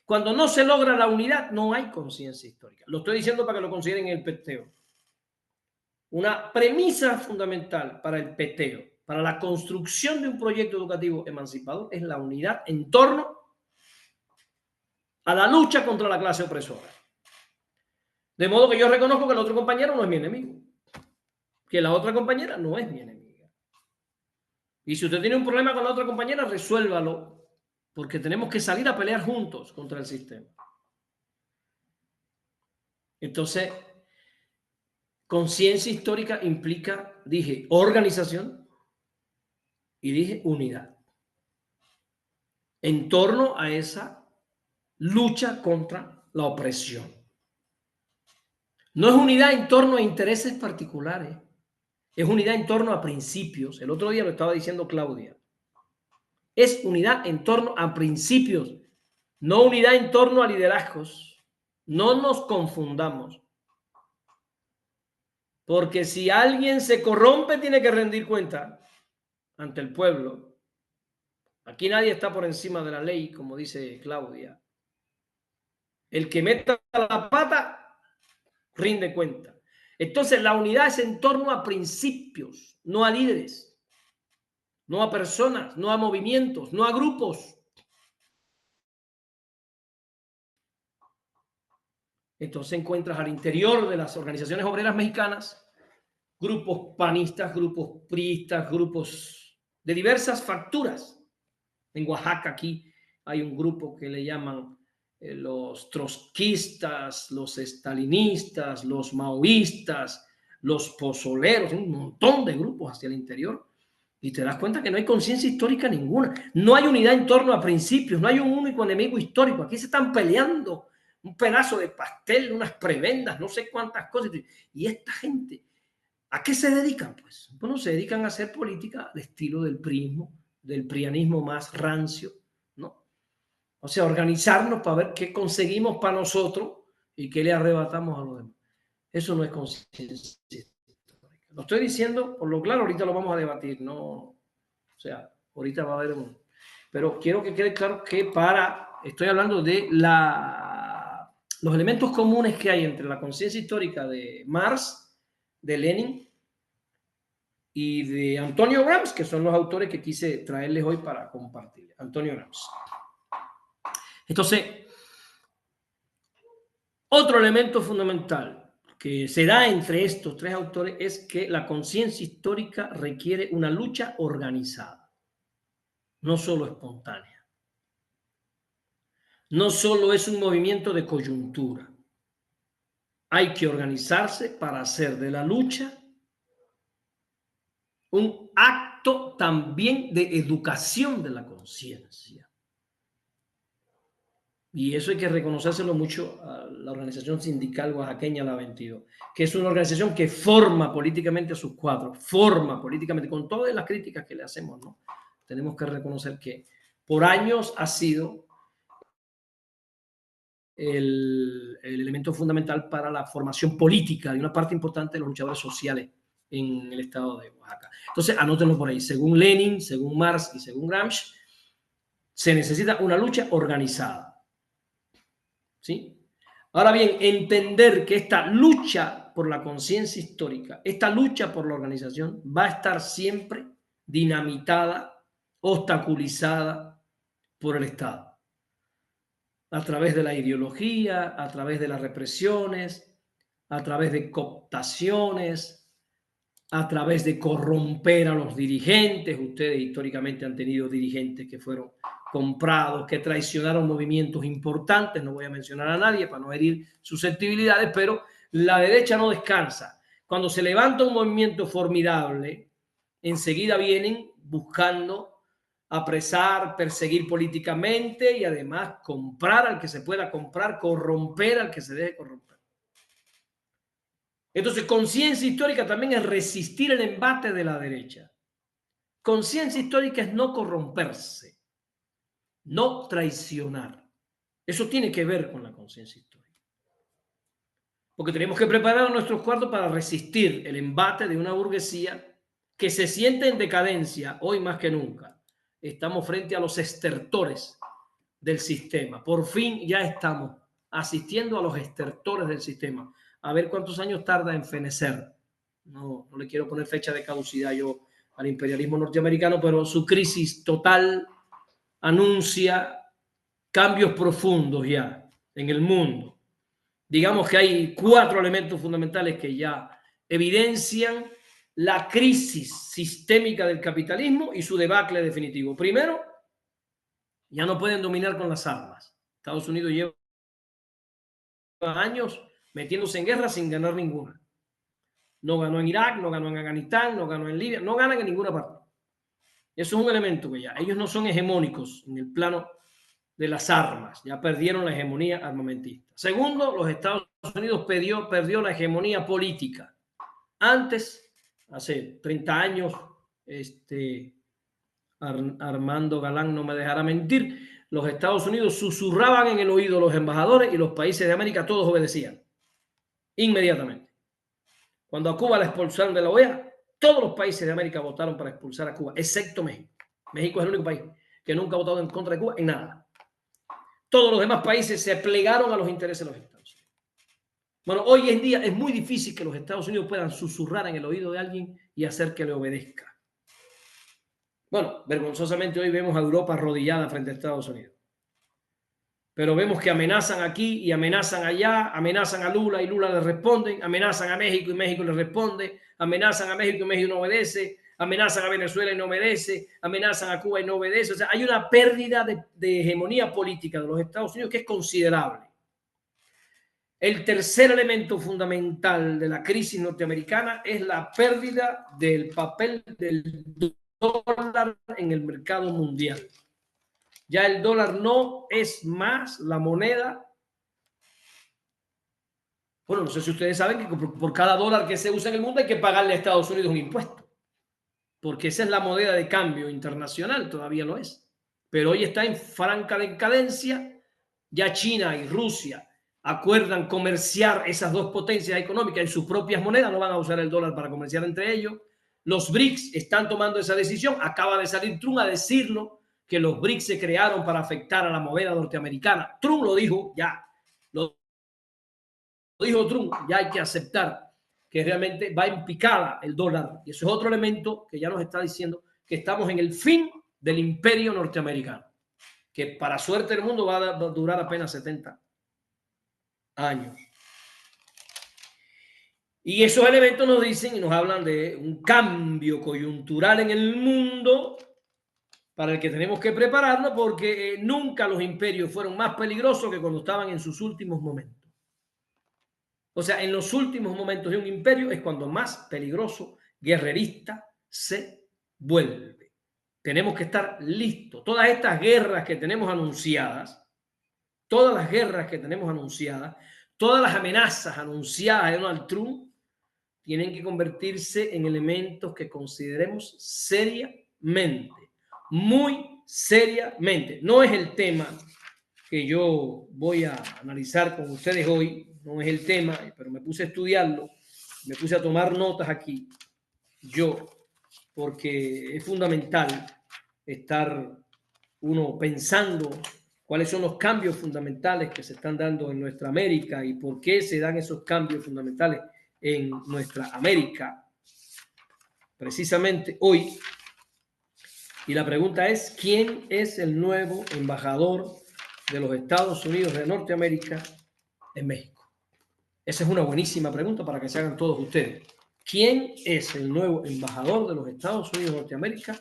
Cuando no se logra la unidad, no hay conciencia histórica. Lo estoy diciendo para que lo consideren el peteo. Una premisa fundamental para el peteo, para la construcción de un proyecto educativo emancipador, es la unidad en torno a la lucha contra la clase opresora. De modo que yo reconozco que el otro compañero no es mi enemigo, que la otra compañera no es mi enemiga. Y si usted tiene un problema con la otra compañera, resuélvalo, porque tenemos que salir a pelear juntos contra el sistema. Entonces, conciencia histórica implica, dije, organización y dije unidad en torno a esa lucha contra la opresión. No es unidad en torno a intereses particulares, es unidad en torno a principios. El otro día lo estaba diciendo Claudia. Es unidad en torno a principios, no unidad en torno a liderazgos. No nos confundamos. Porque si alguien se corrompe, tiene que rendir cuenta ante el pueblo. Aquí nadie está por encima de la ley, como dice Claudia. El que meta la pata, rinde cuenta. Entonces, la unidad es en torno a principios, no a líderes, no a personas, no a movimientos, no a grupos. Entonces encuentras al interior de las organizaciones obreras mexicanas grupos panistas, grupos priistas, grupos de diversas facturas. En Oaxaca aquí hay un grupo que le llaman los trotskistas, los estalinistas, los maoístas, los pozoleros, un montón de grupos hacia el interior, y te das cuenta que no hay conciencia histórica ninguna, no hay unidad en torno a principios, no hay un único enemigo histórico. Aquí se están peleando un pedazo de pastel, unas prebendas, no sé cuántas cosas. Y esta gente, ¿a qué se dedican? Pues, bueno, se dedican a hacer política de estilo del priismo, del prianismo más rancio, ¿no? O sea, organizarnos para ver qué conseguimos para nosotros y qué le arrebatamos a los demás. Eso no es conciencia histórica. Lo estoy diciendo por lo claro, ahorita lo vamos a debatir, ¿no? O sea, ahorita va a haber un... Pero quiero que quede claro que estoy hablando de los elementos comunes que hay entre la conciencia histórica de Marx, de Lenin y de Antonio Gramsci, que son los autores que quise traerles hoy para compartir. Antonio Gramsci. Entonces, otro elemento fundamental que se da entre estos tres autores es que la conciencia histórica requiere una lucha organizada, no solo espontánea. No solo es un movimiento de coyuntura. Hay que organizarse para hacer de la lucha un acto también de educación de la conciencia. Y eso hay que reconocérselo mucho a la organización sindical oaxaqueña La 22, que es una organización que forma políticamente a sus cuadros, forma políticamente, con todas las críticas que le hacemos, ¿no? Tenemos que reconocer que por años ha sido el elemento fundamental para la formación política de una parte importante de los luchadores sociales en el estado de Oaxaca. Entonces, anótenlo por ahí. Según Lenin, según Marx y según Gramsci, se necesita una lucha organizada. ¿Sí? Ahora bien, entender que esta lucha por la conciencia histórica, esta lucha por la organización, va a estar siempre dinamitada, obstaculizada por el Estado. A través de la ideología, a través de las represiones, a través de cooptaciones, a través de corromper a los dirigentes. Ustedes históricamente han tenido dirigentes que fueron comprados, que traicionaron movimientos importantes. No voy a mencionar a nadie para no herir susceptibilidades, pero la derecha no descansa. Cuando se levanta un movimiento formidable, enseguida vienen buscando apresar, perseguir políticamente y además comprar al que se pueda comprar, corromper al que se deje corromper. Entonces, conciencia histórica también es resistir el embate de la derecha. Conciencia histórica es no corromperse, no traicionar. Eso tiene que ver con la conciencia histórica. Porque tenemos que preparar nuestros cuartos para resistir el embate de una burguesía que se siente en decadencia hoy más que nunca. Estamos frente a los estertores del sistema. Por fin ya estamos asistiendo a los estertores del sistema. A ver cuántos años tarda en fenecer. No le quiero poner fecha de caducidad yo al imperialismo norteamericano, pero su crisis total anuncia cambios profundos ya en el mundo. Digamos que hay 4 elementos fundamentales que ya evidencian la crisis sistémica del capitalismo y su debacle definitivo. Primero, ya no pueden dominar con las armas. Estados Unidos lleva años metiéndose en guerra sin ganar ninguna. No ganó en Irak, no ganó en Afganistán, no ganó en Libia, no ganan en ninguna parte. Eso es un elemento que ya ellos no son hegemónicos en el plano de las armas, ya perdieron la hegemonía armamentista. Segundo, los Estados Unidos perdió la hegemonía política. Antes, hace 30 años, Armando Galán no me dejará mentir, los Estados Unidos susurraban en el oído a los embajadores y los países de América todos obedecían inmediatamente. Cuando a Cuba la expulsaron de la OEA, todos los países de América votaron para expulsar a Cuba, excepto México. México es el único país que nunca ha votado en contra de Cuba en nada. Todos los demás países se plegaron a los intereses de los Estados Unidos. Bueno, hoy en día es muy difícil que los Estados Unidos puedan susurrar en el oído de alguien y hacer que le obedezca. Bueno, vergonzosamente hoy vemos a Europa arrodillada frente a Estados Unidos. Pero vemos que amenazan aquí y amenazan allá, amenazan a Lula y Lula le responden, amenazan a México y México le responde, amenazan a México y México no obedece, amenazan a Venezuela y no obedece, amenazan a Cuba y no obedece. O sea, hay una pérdida de hegemonía política de los Estados Unidos que es considerable. El tercer elemento fundamental de la crisis norteamericana es la pérdida del papel del dólar en el mercado mundial. Ya el dólar no es más la moneda. Bueno, no sé si ustedes saben que por cada dólar que se usa en el mundo hay que pagarle a Estados Unidos un impuesto, porque esa es la moneda de cambio internacional, todavía lo es. Pero hoy está en franca decadencia. Ya China y Rusia acuerdan comerciar esas dos potencias económicas en sus propias monedas, no van a usar el dólar para comerciar entre ellos. Los BRICS están tomando esa decisión. Acaba de salir Trump a decirlo, que los BRICS se crearon para afectar a la moneda norteamericana. Trump lo dijo, ya. Lo dijo Trump, ya hay que aceptar que realmente va en picada el dólar. Y eso es otro elemento que ya nos está diciendo que estamos en el fin del imperio norteamericano, que para suerte del mundo va a durar apenas 70 años. Y esos elementos nos dicen y nos hablan de un cambio coyuntural en el mundo para el que tenemos que prepararnos, porque nunca los imperios fueron más peligrosos que cuando estaban en sus últimos momentos. O sea, en los últimos momentos de un imperio es cuando más peligroso, guerrerista se vuelve. Tenemos que estar listos. Todas estas guerras que tenemos anunciadas, todas las guerras que tenemos anunciadas, todas las amenazas anunciadas de Donald Trump, tienen que convertirse en elementos que consideremos seriamente, muy seriamente. No es el tema que yo voy a analizar con ustedes hoy, no es el tema, pero me puse a estudiarlo, me puse a tomar notas aquí, yo, porque es fundamental estar uno pensando cuáles son los cambios fundamentales que se están dando en nuestra América y por qué se dan esos cambios fundamentales en nuestra América precisamente hoy. Y la pregunta es, ¿quién es el nuevo embajador de los Estados Unidos de Norteamérica en México? Esa es una buenísima pregunta para que se hagan todos ustedes. ¿Quién es el nuevo embajador de los Estados Unidos de Norteamérica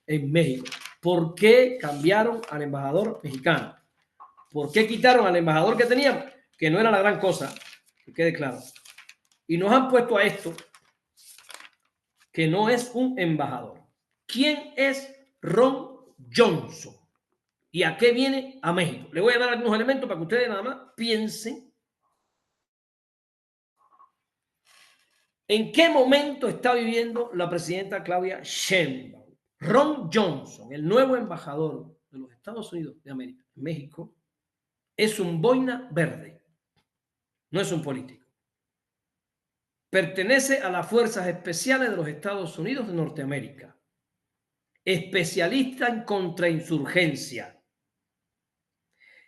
en México? ¿Por qué cambiaron al embajador mexicano? ¿Por qué quitaron al embajador que teníamos? Que no era la gran cosa, que quede claro. Y nos han puesto a esto, que no es un embajador. ¿Quién es Ron Johnson? ¿Y a qué viene a México? Le voy a dar algunos elementos para que ustedes nada más piensen en qué momento está viviendo la presidenta Claudia Sheinbaum. Ron Johnson, el nuevo embajador de los Estados Unidos de América en México, es un boina verde, no es un político. Pertenece a las Fuerzas Especiales de los Estados Unidos de Norteamérica. Especialista en contrainsurgencia.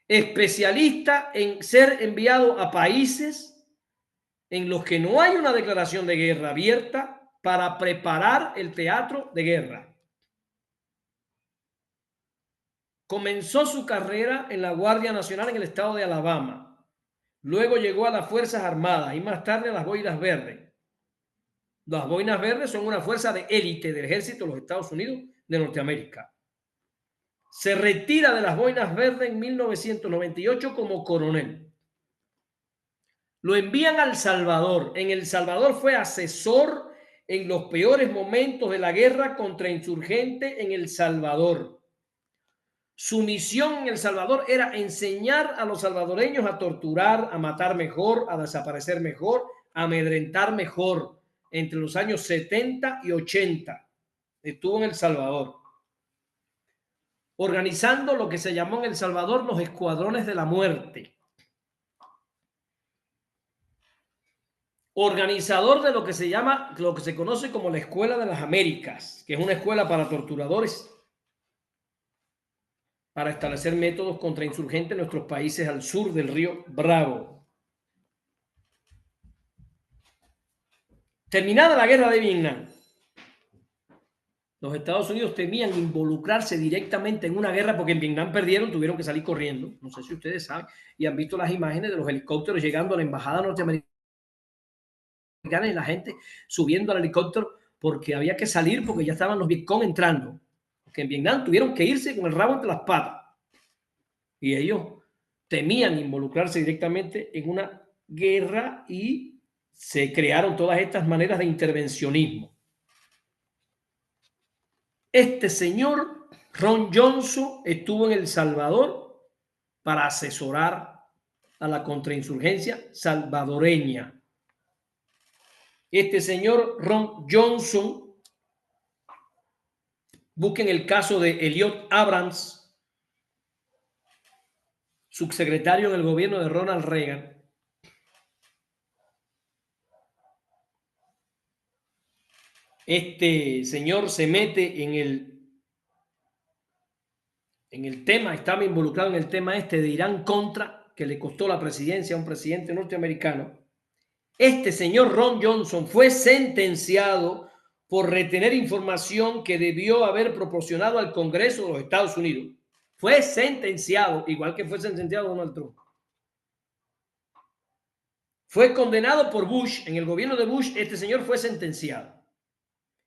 Especialista en ser enviado a países en los que no hay una declaración de guerra abierta para preparar el teatro de guerra. Comenzó su carrera en la Guardia Nacional en el estado de Alabama. Luego llegó a las Fuerzas Armadas y más tarde a las Boinas Verdes. Las Boinas Verdes son una fuerza de élite del ejército de los Estados Unidos de Norteamérica. Se retira de las Boinas Verdes en 1998 como coronel. Lo envían a El Salvador. En El Salvador fue asesor en los peores momentos de la guerra contra insurgentes en El Salvador. Su misión en El Salvador era enseñar a los salvadoreños a torturar, a matar mejor, a desaparecer mejor, a amedrentar mejor. Entre los años 70 y 80 estuvo en El Salvador, organizando lo que se llamó en El Salvador los escuadrones de la muerte. Organizador de lo que se llama, lo que se conoce como la Escuela de las Américas, que es una escuela para torturadores, para establecer métodos contra insurgentes en nuestros países al sur del río Bravo. Terminada la guerra de Vietnam, los Estados Unidos temían involucrarse directamente en una guerra porque en Vietnam perdieron, tuvieron que salir corriendo. No sé si ustedes saben y han visto las imágenes de los helicópteros llegando a la embajada norteamericana y la gente subiendo al helicóptero porque había que salir porque ya estaban los Vietcong entrando. Que en Vietnam tuvieron que irse con el rabo entre las patas. Y ellos temían involucrarse directamente en una guerra y se crearon todas estas maneras de intervencionismo. Este señor Ron Johnson estuvo en El Salvador para asesorar a la contrainsurgencia salvadoreña. Este señor Ron Johnson, busquen el caso de Elliot Abrams, subsecretario en el gobierno de Ronald Reagan. Este señor se mete en el tema, estaba involucrado en el tema este de Irán Contra, que le costó la presidencia a un presidente norteamericano. Este señor Ron Johnson fue sentenciado por retener información que debió haber proporcionado al Congreso de los Estados Unidos. Fue sentenciado, igual que fue sentenciado Donald Trump. Fue condenado por Bush. En el gobierno de Bush, este señor fue sentenciado.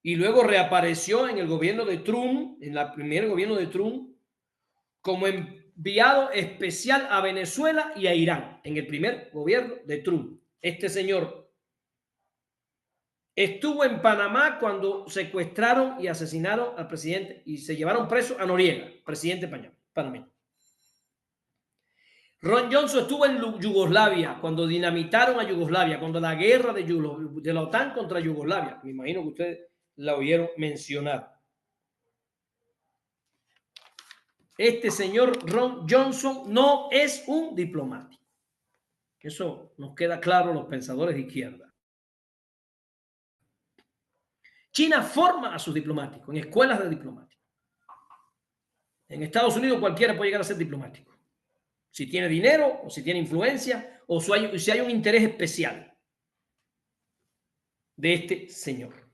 Y luego reapareció en el gobierno de Trump, en el primer gobierno de Trump, como enviado especial a Venezuela y a Irán, en el primer gobierno de Trump. Este señor estuvo en Panamá cuando secuestraron y asesinaron al presidente y se llevaron preso a Noriega, presidente panameño. Ron Johnson estuvo en Yugoslavia cuando dinamitaron a Yugoslavia, cuando la guerra de la OTAN contra Yugoslavia. Me imagino que ustedes la oyeron mencionar. Este señor Ron Johnson no es un diplomático. Eso nos queda claro a los pensadores de izquierda. China forma a sus diplomáticos en escuelas de diplomáticos. En Estados Unidos cualquiera puede llegar a ser diplomático. Si tiene dinero o si tiene influencia o si hay un interés especial de este señor.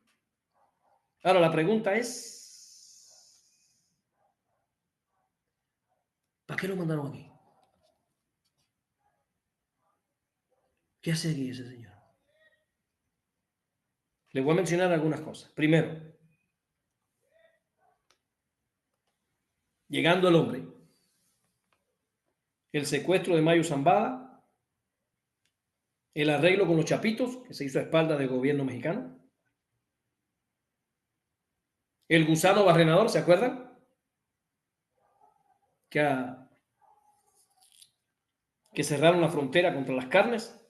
Ahora la pregunta es, ¿para qué lo mandaron aquí? ¿Qué hace aquí ese señor? Le voy a mencionar algunas cosas. Primero, llegando el hombre, el secuestro de Mayo Zambada, el arreglo con los chapitos, que se hizo a espaldas del gobierno mexicano, el gusano barrenador, ¿se acuerdan? Que cerraron la frontera contra las carnes,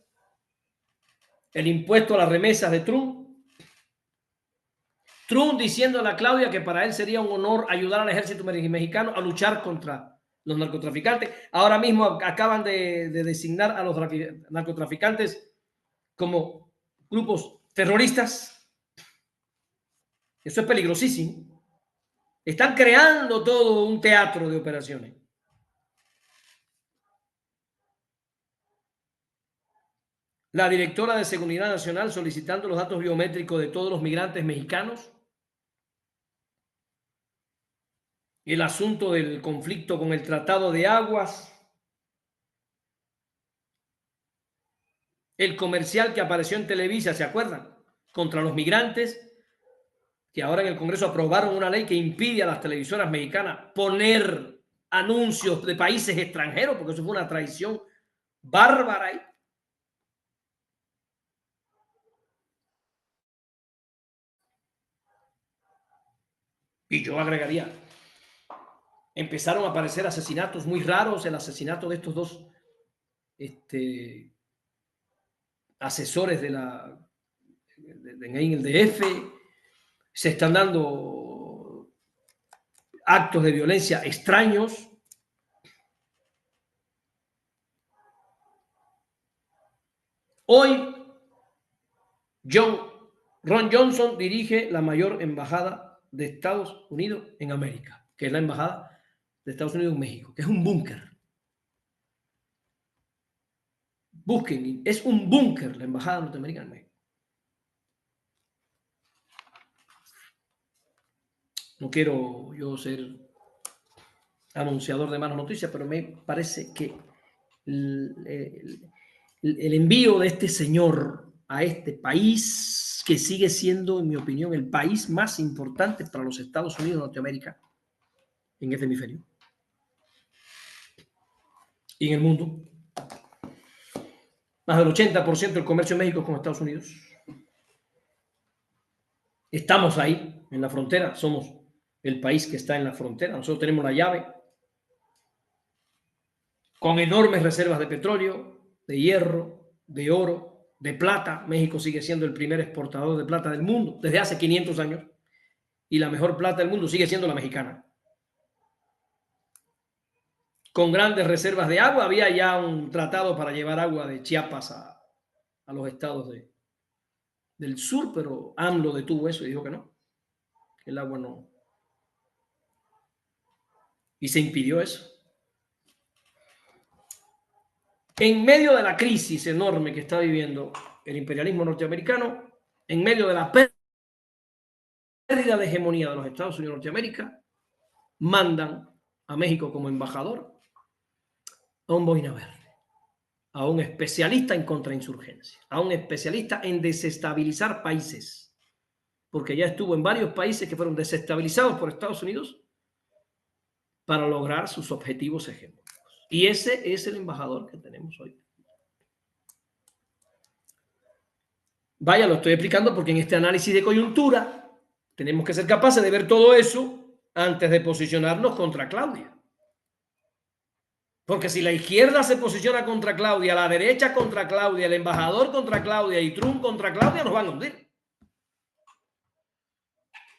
el impuesto a las remesas de Trump, Trump diciéndole a Claudia que para él sería un honor ayudar al ejército mexicano a luchar contra los narcotraficantes. Ahora mismo acaban de designar a los narcotraficantes como grupos terroristas. Eso es peligrosísimo. Están creando todo un teatro de operaciones. La directora de Seguridad Nacional solicitando los datos biométricos de todos los migrantes mexicanos. El asunto del conflicto con el Tratado de Aguas. El comercial que apareció en Televisa, ¿se acuerdan? Contra los migrantes, que ahora en el Congreso aprobaron una ley que impide a las televisoras mexicanas poner anuncios de países extranjeros, porque eso fue una traición bárbara. Y yo agregaría, empezaron a aparecer asesinatos muy raros, el asesinato de estos dos asesores en el DF, se están dando actos de violencia extraños. Hoy, Ron Johnson dirige la mayor embajada de Estados Unidos en América, que es la embajada de Estados Unidos en México, que es un búnker. Busquen, es un búnker la embajada norteamericana en México. No quiero yo ser anunciador de malas noticias, pero me parece que el envío de este señor a este país que sigue siendo, en mi opinión, el país más importante para los Estados Unidos de Norteamérica en este hemisferio y en el mundo. Más del 80% del comercio de México es con Estados Unidos. Estamos ahí, en la frontera, somos el país que está en la frontera. Nosotros tenemos la llave con enormes reservas de petróleo, de hierro, de oro, de plata. México sigue siendo el primer exportador de plata del mundo desde hace 500 años y la mejor plata del mundo sigue siendo la mexicana. Con grandes reservas de agua, había ya un tratado para llevar agua de Chiapas a los estados del sur, pero AMLO detuvo eso y dijo que no, que el agua no. Y se impidió eso. En medio de la crisis enorme que está viviendo el imperialismo norteamericano, en medio de la pérdida de hegemonía de los Estados Unidos de Norteamérica, mandan a México como embajador a un boina verde, a un especialista en contrainsurgencia, a un especialista en desestabilizar países, porque ya estuvo en varios países que fueron desestabilizados por Estados Unidos para lograr sus objetivos hegemónicos. Y ese es el embajador que tenemos hoy. Vaya, lo estoy explicando porque en este análisis de coyuntura tenemos que ser capaces de ver todo eso antes de posicionarnos contra Claudia. Porque si la izquierda se posiciona contra Claudia, la derecha contra Claudia, el embajador contra Claudia y Trump contra Claudia, nos van a hundir.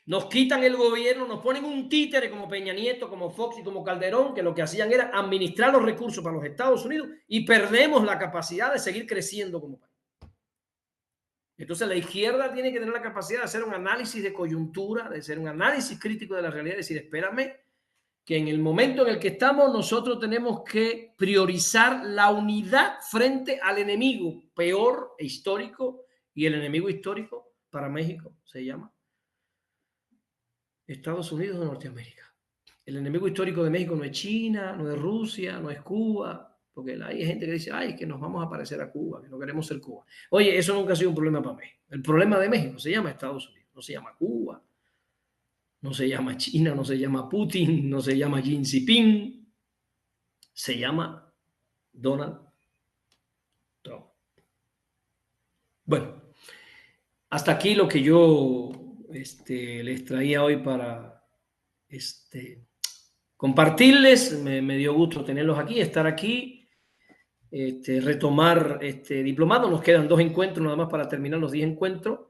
Nos quitan el gobierno, nos ponen un títere como Peña Nieto, como Fox y como Calderón, que lo que hacían era administrar los recursos para los Estados Unidos y perdemos la capacidad de seguir creciendo como país. Entonces la izquierda tiene que tener la capacidad de hacer un análisis de coyuntura, de hacer un análisis crítico de la realidad, de decir, espérame, que en el momento en el que estamos nosotros tenemos que priorizar la unidad frente al enemigo peor e histórico, y el enemigo histórico para México se llama Estados Unidos de Norteamérica. El enemigo histórico de México no es China, no es Rusia, no es Cuba, porque hay gente que dice, ay, es que nos vamos a parecer a Cuba, que no queremos ser Cuba. Oye, eso nunca ha sido un problema para México. El problema de México se llama Estados Unidos, no se llama Cuba, no se llama China, no se llama Putin, no se llama Xi Jinping, se llama Donald Trump. Bueno, hasta aquí lo que yo les traía hoy para compartirles. Me dio gusto tenerlos aquí, estar aquí, retomar este diplomado. Nos quedan 2 encuentros nada más para terminar los 10 encuentros.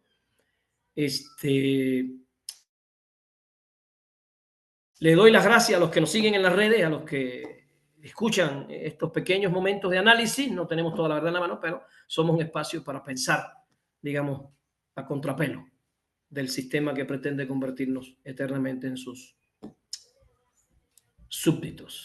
Le doy las gracias a los que nos siguen en las redes, a los que escuchan estos pequeños momentos de análisis. No tenemos toda la verdad en la mano, pero somos un espacio para pensar, digamos, a contrapelo del sistema que pretende convertirnos eternamente en sus súbditos.